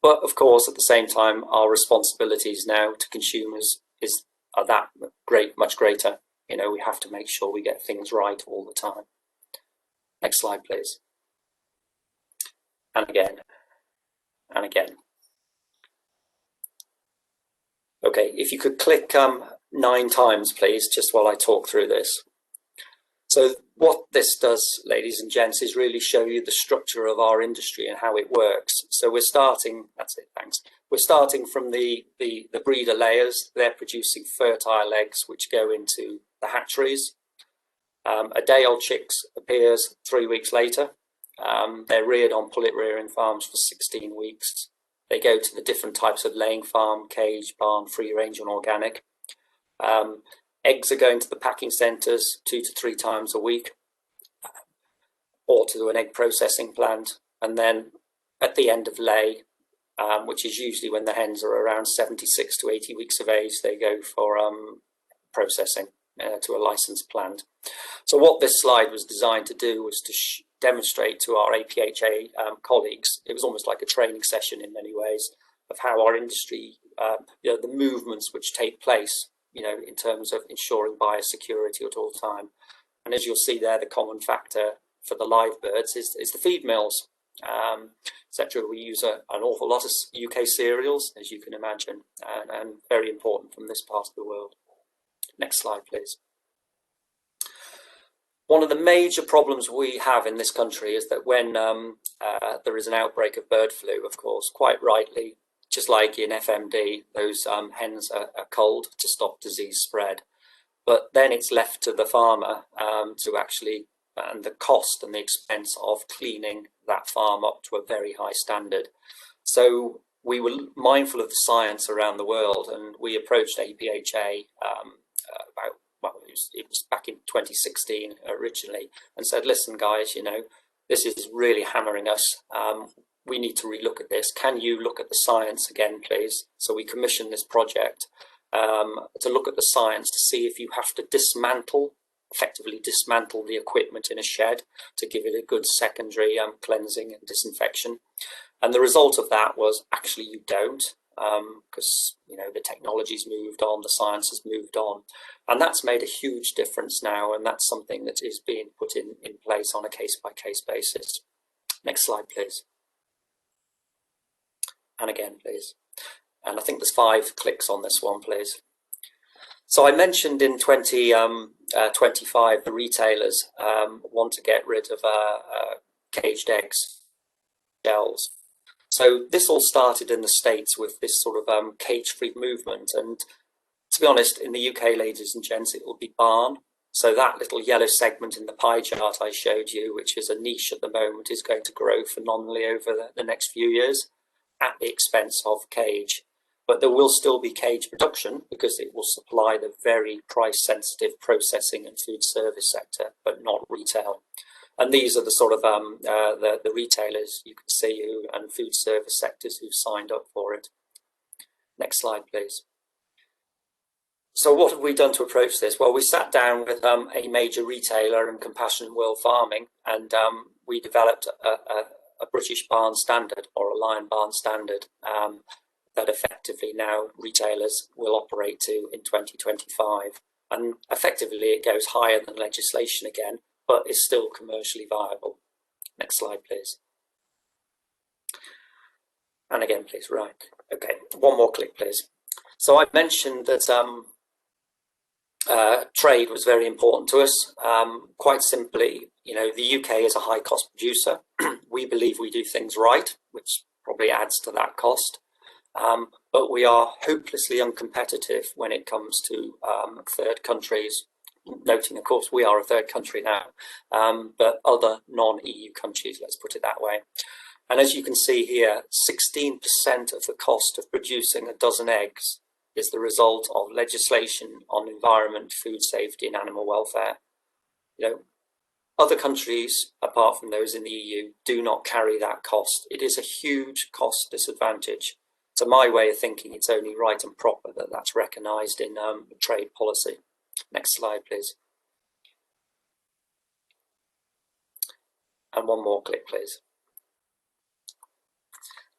But of course, at the same time, our responsibilities now to consumers are that much greater. You know, we have to make sure we get things right all the time. Next slide, please. And again, and again. Okay, if you could click 9 times, please, just while I talk through this. So what this does, ladies and gents, is really show you the structure of our industry and how it works. So we're starting, that's it, thanks. We're starting from the breeder layers. They're producing fertile eggs, which go into the hatcheries. A day-old chicks appears 3 weeks later. They're reared on pullet rearing farms for 16 weeks. They go to the different types of laying farm, cage, barn, free range and organic. Eggs are going to the packing centres 2 to 3 times a week. or to an egg processing plant, and then at the end of lay, which is usually when the hens are around 76 to 80 weeks of age, they go for processing to a licensed plant. So what this slide was designed to do was to demonstrate to our APHA colleagues, it was almost like a training session in many ways, of how our industry, the movements which take place, in terms of ensuring biosecurity at all time. And as you'll see there, the common factor for the live birds is the feed mills, etc. We use an awful lot of UK cereals, as you can imagine, and very important from this part of the world. Next slide, please. One of the major problems we have in this country is that when there is an outbreak of bird flu, of course, quite rightly, just like in FMD, those hens are culled to stop disease spread. But then it's left to the farmer to actually, and the cost and the expense of cleaning that farm up to a very high standard. So we were mindful of the science around the world, and we approached APHA it was back in 2016 originally, and said, listen guys, this is really hammering us. We need to relook at this. Can you look at the science again, please? So we commissioned this project to look at the science to see if you have to effectively dismantle the equipment in a shed to give it a good secondary cleansing and disinfection. And the result of that was actually you don't, because the technology's moved on, the science has moved on, and that's made a huge difference now, and that's something that is being put in place on a case-by-case basis. Next slide, please. And again, please. And I think there's 5 clicks on this one, please. So I mentioned in 2025 the retailers want to get rid of caged eggs, shells. So this all started in the States with this sort of cage-free movement. And to be honest, in the UK, ladies and gents, it will be barn. So that little yellow segment in the pie chart I showed you, which is a niche at the moment, is going to grow phenomenally over the next few years at the expense of cage. But there will still be cage production because it will supply the very price-sensitive processing and food service sector, but not retail. And these are the sort of the retailers you can see and food service sectors who've signed up for it. Next slide, please. So what have we done to approach this? Well, we sat down with a major retailer in Compassionate World Farming, and we developed a British barn standard, or a Lion barn standard, that effectively now retailers will operate to in 2025. And effectively it goes higher than legislation again, but is still commercially viable. Next slide, please. And again, please. Right. Okay. One more click, please. So I mentioned that trade was very important to us. Quite simply, the UK is a high cost producer. We believe we do things right, which probably adds to that cost. But we are hopelessly uncompetitive when it comes to third countries, noting, of course, we are a third country now, but other non-EU countries, let's put it that way. And as you can see here, 16% of the cost of producing a dozen eggs is the result of legislation on environment, food safety and animal welfare. Other countries, apart from those in the EU, do not carry that cost. It is a huge cost disadvantage. To my way of thinking, it's only right and proper that that's recognised in trade policy. Next slide, please. And one more click, please.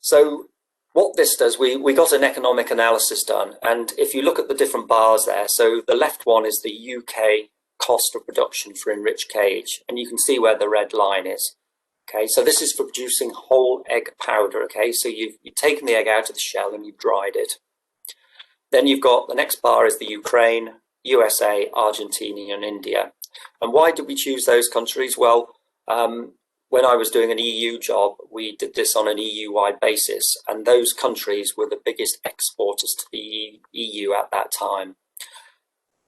So what this does, we got an economic analysis done, and if you look at the different bars there, so the left one is the UK cost of production for enriched cage, and you can see where the red line is. Okay, so this is for producing whole egg powder. Okay, so you've taken the egg out of the shell and you've dried it. Then you've got the next bar is the Ukraine, USA, Argentina and India. And why did we choose those countries? Well, when I was doing an EU job, we did this on an EU-wide basis, and those countries were the biggest exporters to the EU at that time.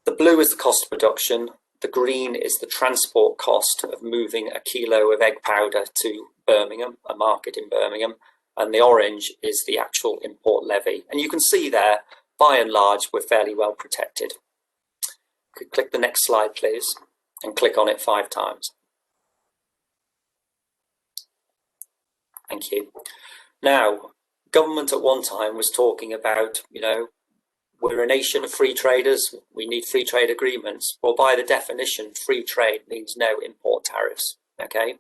The blue is the cost of production. The green is the transport cost of moving a kilo of egg powder to Birmingham, a market in Birmingham, and the orange is the actual import levy. And you can see there, by and large, we're fairly well protected. Could click the next slide, please, and click on it 5 times. Thank you. Now, government at one time was talking about, we're a nation of free traders, we need free trade agreements. Well, by the definition, free trade means no import tariffs, okay?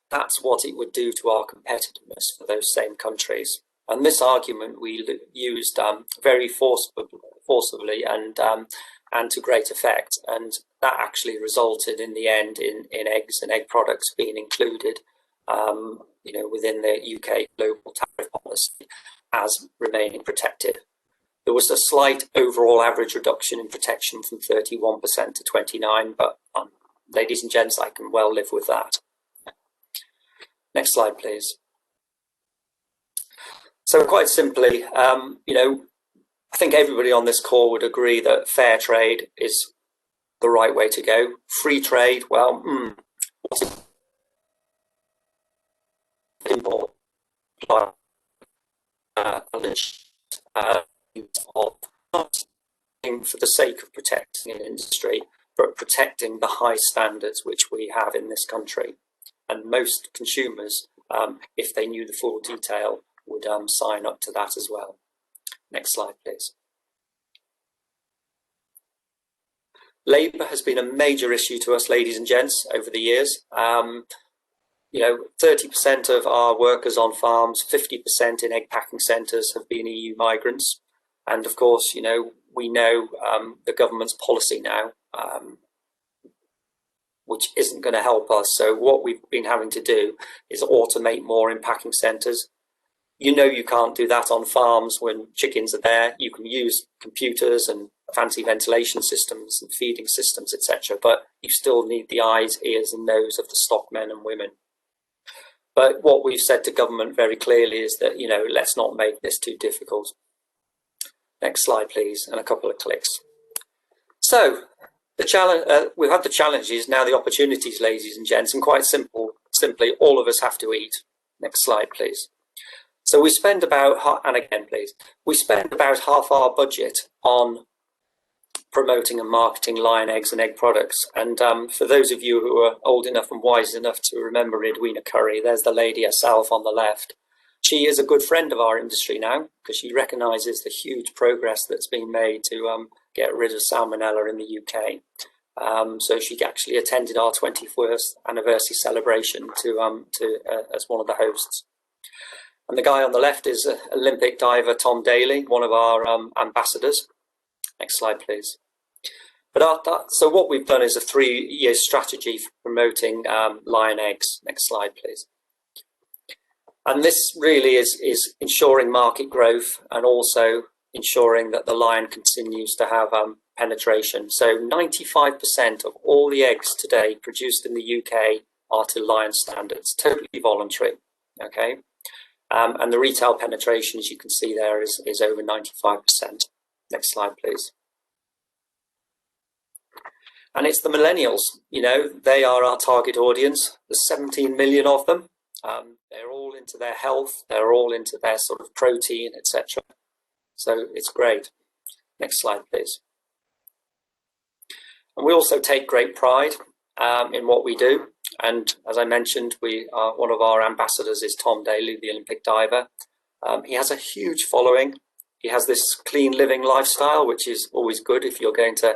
That's what it would do to our competitiveness for those same countries. And this argument we used very forcibly and to great effect. And that actually resulted in the end in eggs and egg products being included within the UK global tariff policy as remaining protected. There was a slight overall average reduction in protection from 31% to 29%, but ladies and gents, I can well live with that. Next slide, please. So quite simply, I think everybody on this call would agree that fair trade is the right way to go. Free trade, well, what is import? Of not for the sake of protecting an industry, but protecting the high standards which we have in this country. And most consumers, if they knew the full detail, would sign up to that as well. Next slide, please. Labour has been a major issue to us, ladies and gents, over the years. 30% of our workers on farms, 50% in egg packing centres have been EU migrants. And of course, we know the government's policy now, which isn't going to help us. So what we've been having to do is automate more in packing centres. You can't do that on farms when chickens are there. You can use computers and fancy ventilation systems and feeding systems, etc. But you still need the eyes, ears and nose of the stockmen and women. But what we've said to government very clearly is that, let's not make this too difficult. Next slide, please, and a couple of clicks. So the challenge, we've had the challenges, now the opportunities, ladies and gents, and quite simply, all of us have to eat. Next slide, please. So we spend about, and again, please, we spend about half our budget on promoting and marketing lion eggs and egg products. And for those of you who are old enough and wise enough to remember Edwina Curry, there's the lady herself on the left. She is a good friend of our industry now because she recognises the huge progress that's been made to get rid of salmonella in the UK. So she actually attended our 21st anniversary celebration as one of the hosts. And the guy on the left is Olympic diver Tom Daly, one of our ambassadors. Next slide, please. But so what we've done is a 3-year strategy for promoting lion eggs. Next slide, please. And this really is ensuring market growth and also ensuring that the lion continues to have penetration. So 95% of all the eggs today produced in the UK are to lion standards, totally voluntary, okay? And the retail penetration, as you can see there, is over 95%. Next slide, please. And it's the millennials, they are our target audience. There's 17 million of them. They're all into their health. They're all into their sort of protein, etc. So it's great. Next slide, please. And we also take great pride in what we do. And as I mentioned, one of our ambassadors is Tom Daly, the Olympic diver. He has a huge following. He has this clean living lifestyle, which is always good if you're going to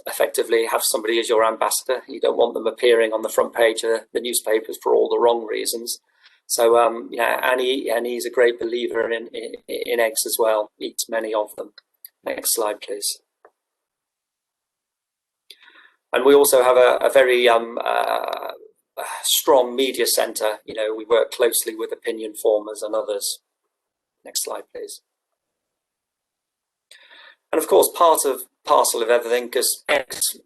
effectively have somebody as your ambassador. You don't want them appearing on the front page of the newspapers for all the wrong reasons. So and he's a great believer in eggs as well. Eats many of them. Next slide, please. And we also have a very strong media centre. We work closely with opinion formers and others. Next slide, please. And of course, parcel of everything, because eggs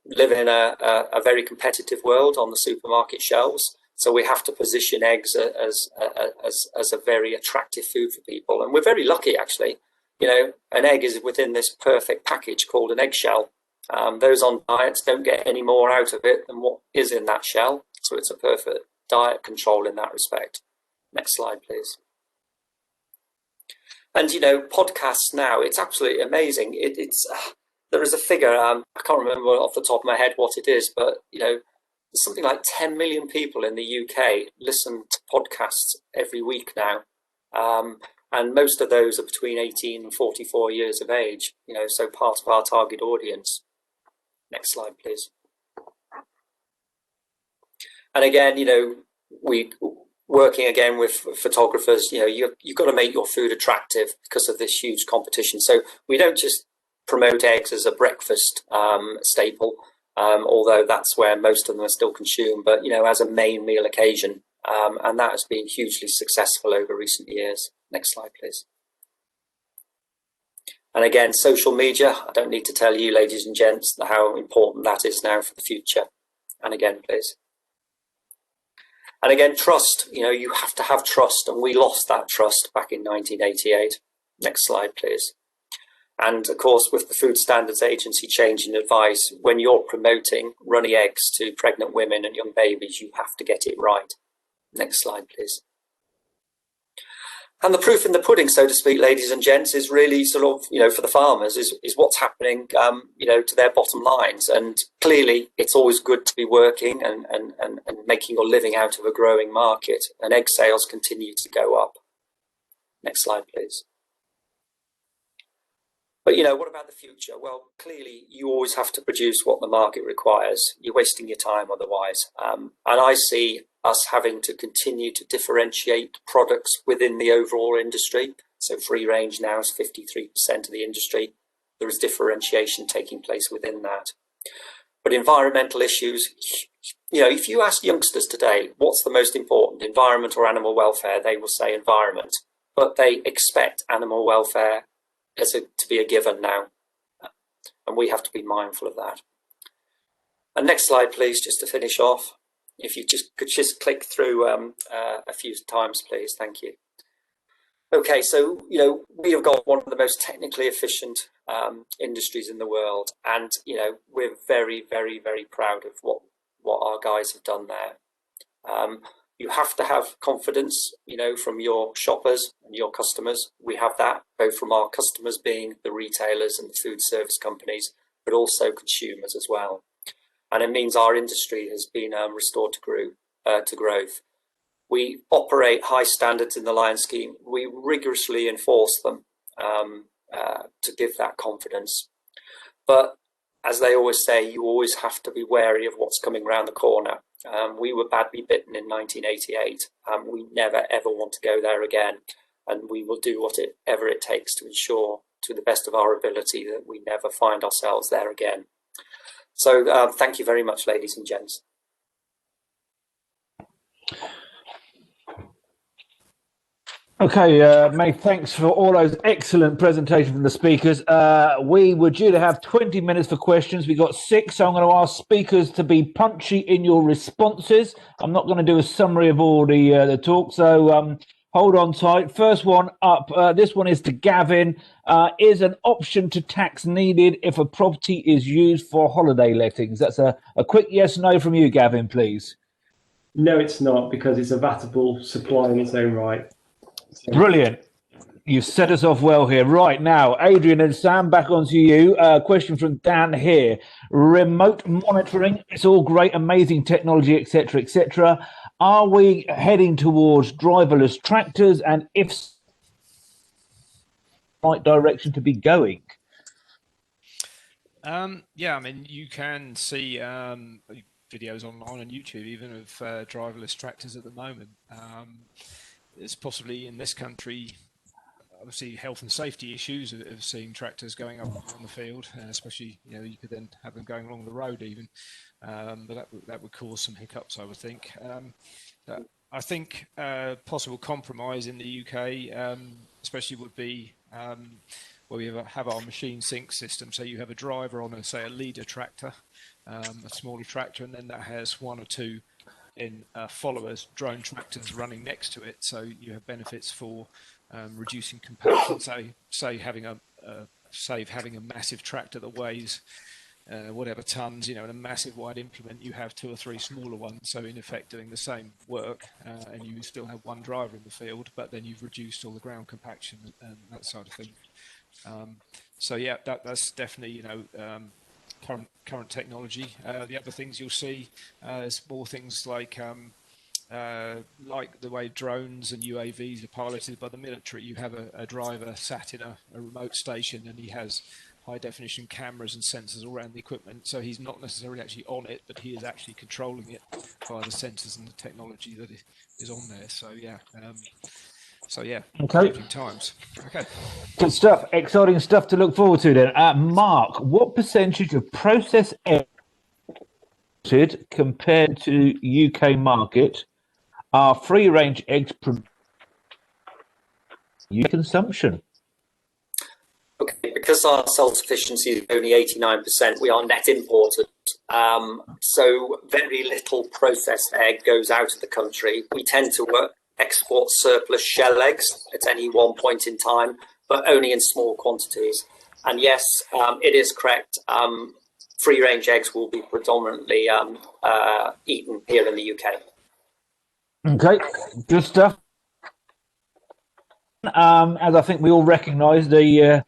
live in a very competitive world on the supermarket shelves. So we have to position eggs as a very attractive food for people. And we're very lucky, actually. An egg is within this perfect package called an eggshell. Those on diets don't get any more out of it than what is in that shell. So it's a perfect diet control in that respect. Next slide, please. And, podcasts now, it's absolutely amazing. There is a figure, I can't remember off the top of my head what it is, but, something like 10 million people in the UK listen to podcasts every week now. And most of those are between 18 and 44 years of age, you know, so part of our target audience. Next slide, please. And again, you know, we working again with photographers, you know, you've got to make your food attractive because of this huge competition. So we don't just promote eggs as a breakfast staple, although that's where most of them are still consumed, but, you know, as a main meal occasion. And that has been hugely successful over recent years. Next slide, please. And again, social media, I don't need to tell you, ladies and gents, how important that is now for the future. And again, please. And again, trust, you know, you have to have trust, and we lost that trust back in 1988. Next slide, please. And of course, with the Food Standards Agency changing advice, when you're promoting runny eggs to pregnant women and young babies, you have to get it right. Next slide, please. And the proof in the pudding, so to speak, ladies and gents, is really sort of, you know, for the farmers is what's happening, you know, to their bottom lines. And clearly, it's always good to be working and making your living out of a growing market. And egg sales continue to go up. Next slide, please. But, you know, what about the future? Well, clearly, you always have to produce what the market requires. You're wasting your time otherwise. And I see us having to continue to differentiate products within the overall industry. So free range now is 53% of the industry. There is differentiation taking place within that. But environmental issues, you know, if you ask youngsters today, what's the most important, environment or animal welfare, they will say environment. But they expect animal welfare to be a given now. And we have to be mindful of that. And next slide, please, just to finish off. If you could just click through a few times, please. Thank you. Okay, so, you know, we have got one of the most technically efficient industries in the world. And, you know, we're very, very, very proud of what our guys have done there. You have to have confidence, you know, from your shoppers and your customers. We have that, both from our customers being the retailers and the food service companies, but also consumers as well. And it means our industry has been restored to growth. We operate high standards in the Lion scheme. We rigorously enforce them to give that confidence. But as they always say, you always have to be wary of what's coming around the corner. We were badly bitten in 1988. We never, ever want to go there again. And we will do whatever it takes to ensure, to the best of our ability, that we never find ourselves there again. So thank you very much, ladies and gents. Okay, mate, thanks for all those excellent presentations from the speakers. We were due to have 20 minutes for questions. We got 6, so I'm going to ask speakers to be punchy in your responses. I'm not going to do a summary of all the talk, so hold on tight. First one up, this one is to Gavin. Is an option to tax needed if a property is used for holiday lettings? That's a quick yes/no from you, Gavin, please. No, it's not, because it's a vatable supply in its own right. Brilliant. You've set us off well here. Right now, Adrian and Sam, back onto you. Question from Dan here. Remote monitoring, it's all great, amazing technology, etc., etc. Are we heading towards driverless tractors? And if right direction to be going? Yeah, I mean, you can see videos online on YouTube, even of driverless tractors at the moment. There's possibly in this country, obviously, health and safety issues of seeing tractors going up on the field, especially, you know, you could then have them going along the road even, but that would cause some hiccups, I would think. I think possible compromise in the UK, especially would be where we have our machine sync system. So you have a driver on, say, a leader tractor, a smaller tractor, and then that has 1 or 2 in followers, drone tractors running next to it. So you have benefits for reducing compaction. Say having a massive tractor that weighs whatever tons, you know, in a massive wide implement, you have 2 or 3 smaller ones. So in effect doing the same work, and you still have 1 driver in the field, but then you've reduced all the ground compaction and that sort of thing. So yeah, that's definitely, you know, current technology. The other things you'll see is more things like the way drones and UAVs are piloted by the military. You have a driver sat in a remote station, and he has high definition cameras and sensors all around the equipment. So he's not necessarily actually on it, but he is actually controlling it via the sensors and the technology that is on there. So yeah. Okay. Times. Okay. Good stuff. Exciting stuff to look forward to then. Mark, what percentage of processed eggs compared to UK market are free range eggs consumption? Okay, because our self-sufficiency is only 89%, we are net importers. So very little processed egg goes out of the country. We tend to export surplus shell eggs at any one point in time, but only in small quantities. And yes, it is correct. Free-range eggs will be predominantly eaten here in the UK. Okay, good stuff. As I think we all recognise, the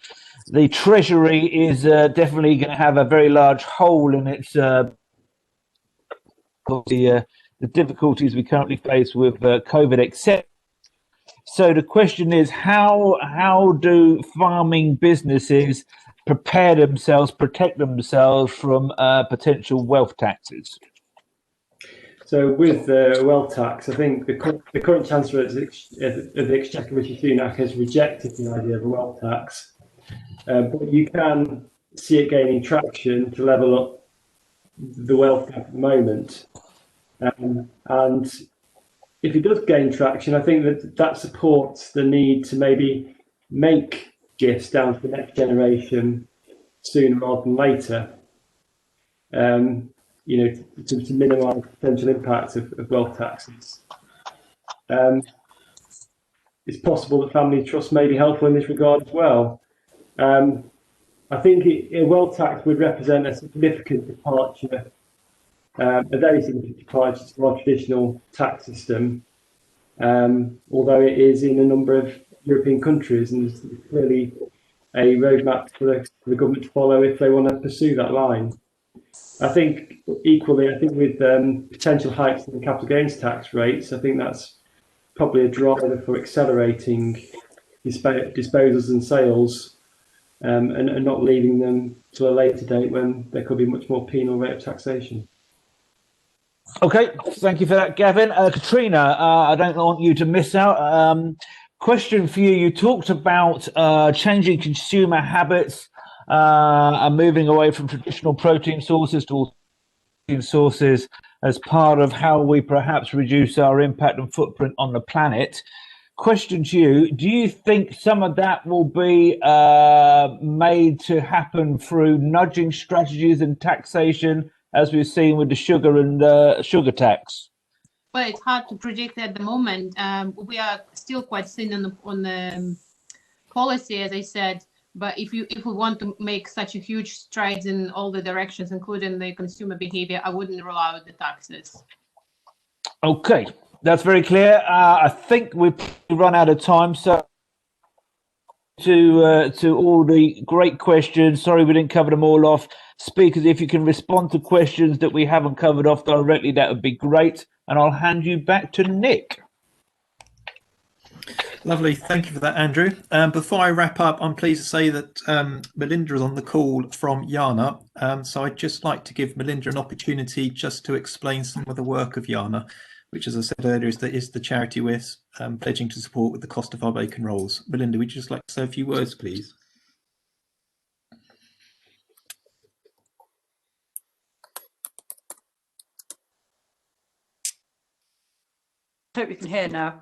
Treasury is definitely going to have a very large hole in its the difficulties we currently face with COVID, etc. So the question is, how do farming businesses prepare themselves, protect themselves from potential wealth taxes? So with the wealth tax, I think the current Chancellor of the Exchequer, Rishi Sunak, has rejected the idea of a wealth tax. But you can see it gaining traction to level up the wealth tax at the moment. And if it does gain traction, I think that supports the need to maybe make gifts down to the next generation sooner rather than later. To minimise potential impacts of wealth taxes. It's possible that family trust may be helpful in this regard as well. I think a wealth tax would represent a significant departure, a very significant departure from our traditional tax system, although it is in a number of European countries, and there's clearly a roadmap for the government to follow if they want to pursue that line. I think equally, with potential hikes in the capital gains tax rates, I think that's probably a driver for accelerating disposals and sales, and not leaving them to a later date when there could be much more penal rate of taxation. Okay, thank you for that, Gavin. Katerina, I don't want you to miss out. Question for you. You talked about changing consumer habits and moving away from traditional protein sources to alternative sources as part of how we perhaps reduce our impact and footprint on the planet. Question to you, do you think some of that will be made to happen through nudging strategies and taxation, as we've seen with the sugar and sugar tax? Well, it's hard to predict at the moment. We are still quite thin on the policy, as I said. But if we want to make such a huge strides in all the directions, including the consumer behavior, I wouldn't rule out the taxes. Okay, that's very clear. I think we've run out of time. So to all the great questions, sorry we didn't cover them all off. Speakers, if you can respond to questions that we haven't covered off directly, that would be great. And I'll hand you back to Nick. Lovely. Thank you for that, Andrew. Before I wrap up, I'm pleased to say that Melinda is on the call from Jana. So I'd just like to give Melinda an opportunity just to explain some of the work of Jana, which, as I said earlier, is the charity we're pledging to support with the cost of our bacon rolls. Melinda, would you just like to say a few words, please? Hope you can hear now.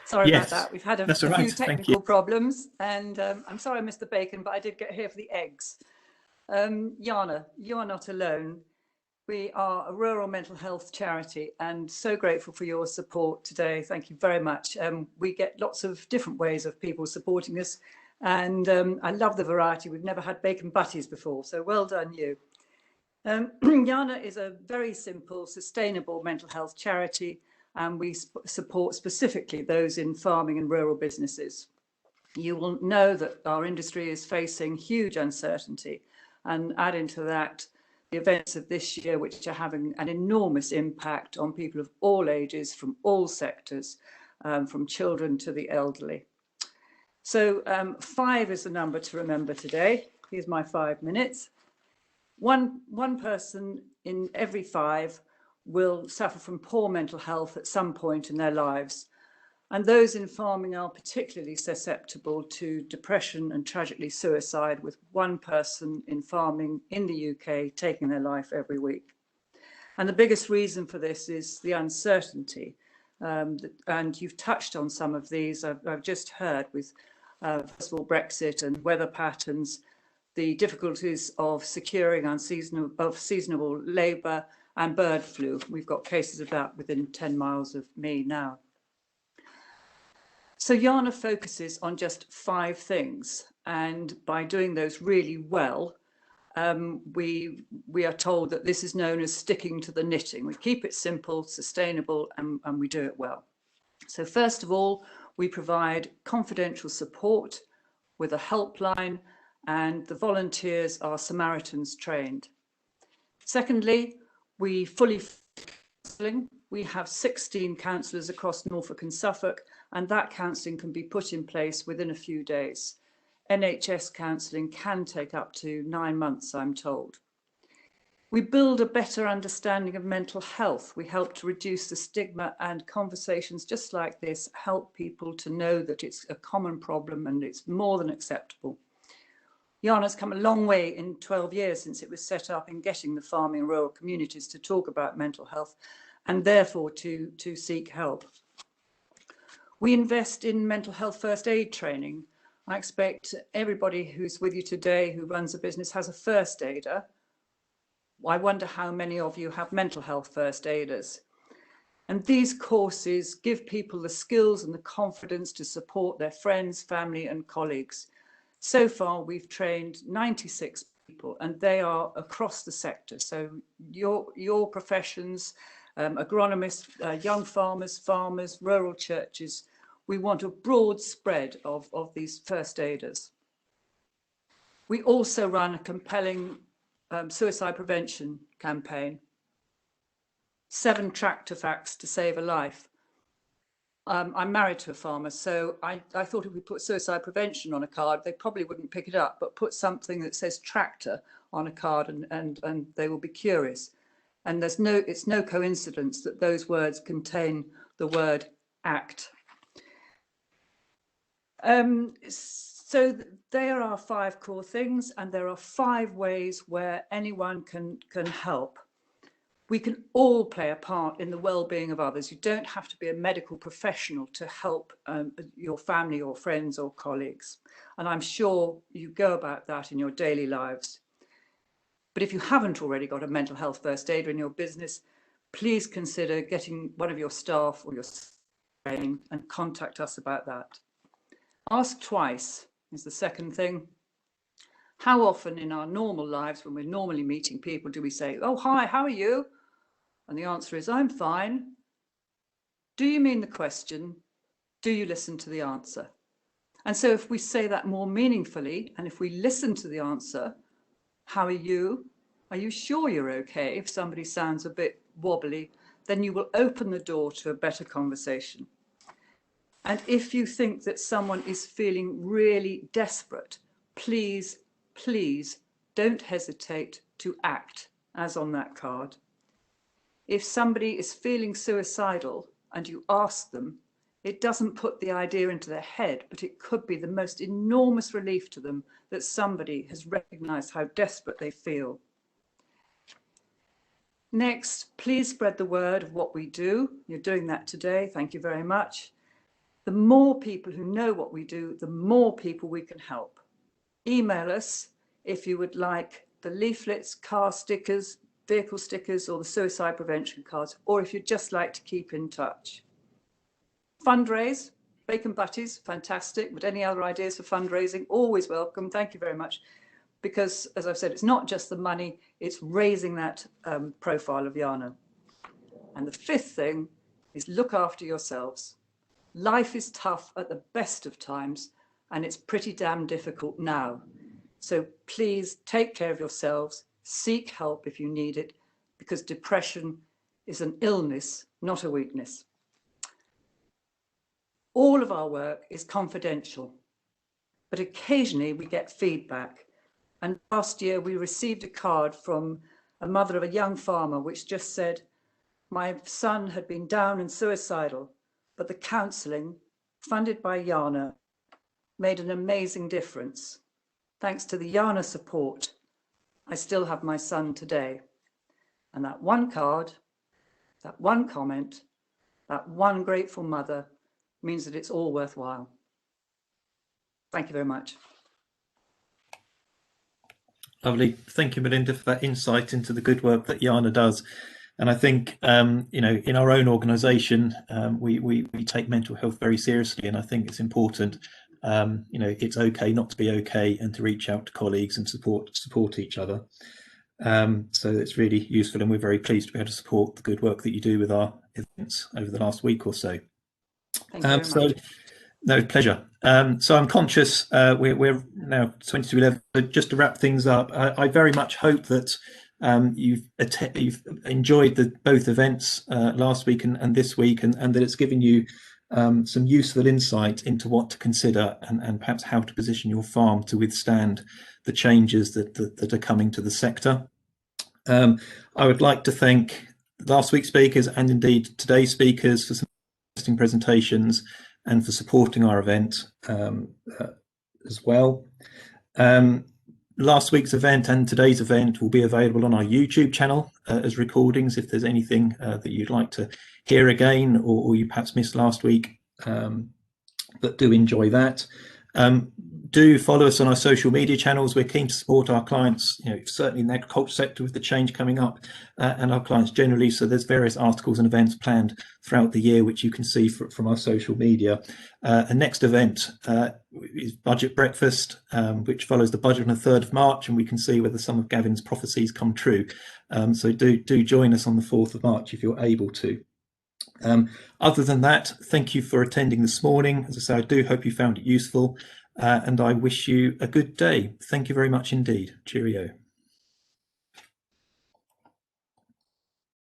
Sorry about that. We've had a few technical problems, and I'm sorry I missed the bacon, but I did get here for the eggs. Jana, you are not alone. We are a rural mental health charity, and so grateful for your support today. Thank you very much. We get lots of different ways of people supporting us, and I love the variety. We've never had bacon butties before, so well done you. Jana is a very simple, sustainable mental health charity, and we support specifically those in farming and rural businesses. You will know that our industry is facing huge uncertainty, and adding to that, the events of this year, which are having an enormous impact on people of all ages, from all sectors, from children to the elderly. So 5 is the number to remember today. Here's my 5 minutes. One person in every 5 will suffer from poor mental health at some point in their lives. And those in farming are particularly susceptible to depression and tragically suicide, with 1 person in farming in the UK taking their life every week. And the biggest reason for this is the uncertainty. And you've touched on some of these. I've just heard with, first of all, Brexit and weather patterns, the difficulties of securing seasonable labour and bird flu. We've got cases of that within 10 miles of me now. So Jana focuses on just 5 things, and by doing those really well, we are told that this is known as sticking to the knitting. We keep it simple, sustainable, and we do it well. So first of all, we provide confidential support with a helpline, and the volunteers are Samaritans trained. Secondly, we fully counselling. We have 16 counsellors across Norfolk and Suffolk, and that counselling can be put in place within a few days. NHS counselling can take up to 9 months, I'm told. We build a better understanding of mental health. We help to reduce the stigma, and conversations just like this help people to know that it's a common problem and it's more than acceptable. Jana's come a long way in 12 years since it was set up in getting the farming and rural communities to talk about mental health, and therefore to seek help. We invest in mental health first aid training. I expect everybody who's with you today who runs a business has a first aider. I wonder how many of you have mental health first aiders. And these courses give people the skills and the confidence to support their friends, family and colleagues. So far, we've trained 96 people, and they are across the sector. So your professions, agronomists, young farmers, rural churches. We want a broad spread of these first aiders. We also run a compelling suicide prevention campaign. 7 tractor facts to save a life. I'm married to a farmer, so I thought if we put suicide prevention on a card, they probably wouldn't pick it up, but put something that says tractor on a card and they will be curious. And it's no coincidence that those words contain the word act. So there are 5 core things, and there are 5 ways where anyone can help. We can all play a part in the well-being of others. You don't have to be a medical professional to help your family or friends or colleagues. And I'm sure you go about that in your daily lives. But if you haven't already got a mental health first aider in your business, please consider getting one of your staff or your training and contact us about that. Ask twice is the second thing. How often in our normal lives, when we're normally meeting people, do we say, "Oh, hi, how are you?" And the answer is, "I'm fine." Do you mean the question? Do you listen to the answer? And so if we say that more meaningfully, and if we listen to the answer, "How are you? Are you sure you're okay?" If somebody sounds a bit wobbly, then you will open the door to a better conversation. And if you think that someone is feeling really desperate, please, please don't hesitate to act, as on that card. If somebody is feeling suicidal and you ask them, it doesn't put the idea into their head, but it could be the most enormous relief to them that somebody has recognized how desperate they feel. Next, please spread the word of what we do. You're doing that today. Thank you very much. The more people who know what we do, the more people we can help. Email us if you would like the leaflets, car stickers, vehicle stickers, or the suicide prevention cards, or if you'd just like to keep in touch. Fundraise, bacon butties, fantastic. But any other ideas for fundraising, always welcome. Thank you very much. Because, as I've said, it's not just the money, it's raising that profile of Jana. And the 5th thing is look after yourselves. Life is tough at the best of times, and it's pretty damn difficult now. So please take care of yourselves, Seek help if you need it, because depression is an illness, not a weakness. All of our work is confidential, but occasionally we get feedback. And last year we received a card from a mother of a young farmer which just said, "My son had been down and suicidal, but the counselling funded by Jana made an amazing difference. Thanks to the Jana support, I still have my son today." And that one card, that one comment, that one grateful mother means that it's all worthwhile. Thank you very much. Lovely. Thank you, Melinda, for that insight into the good work that Jana does. And I think, you know, in our own organisation, we take mental health very seriously. And I think it's important, you know, it's okay not to be okay and to reach out to colleagues and support each other. So it's really useful, and we're very pleased to be able to support the good work that you do with our events over the last week or so. Thank you very much. No, pleasure. So I'm conscious we're now 20 to 11. So just to wrap things up, I very much hope that you've enjoyed both events last week and this week, and that it's given you some useful insight into what to consider and perhaps how to position your farm to withstand the changes that are coming to the sector. I would like to thank last week's speakers and indeed today's speakers for some interesting presentations and for supporting our event as well. Last week's event and today's event will be available on our YouTube channel as recordings if there's anything that you'd like to hear again, or you perhaps missed last week, but do enjoy that. Do follow us on our social media channels. We're keen to support our clients, you know, certainly in the agriculture sector with the change coming up, and our clients generally. So there's various articles and events planned throughout the year, which you can see from our social media. The next event is Budget Breakfast, which follows the budget on the 3rd of March, and we can see whether some of Gavin's prophecies come true. So do join us on the 4th of March if you're able to. Other than that, thank you for attending this morning. As I say, I do hope you found it useful, and I wish you a good day. Thank you very much indeed. Cheerio.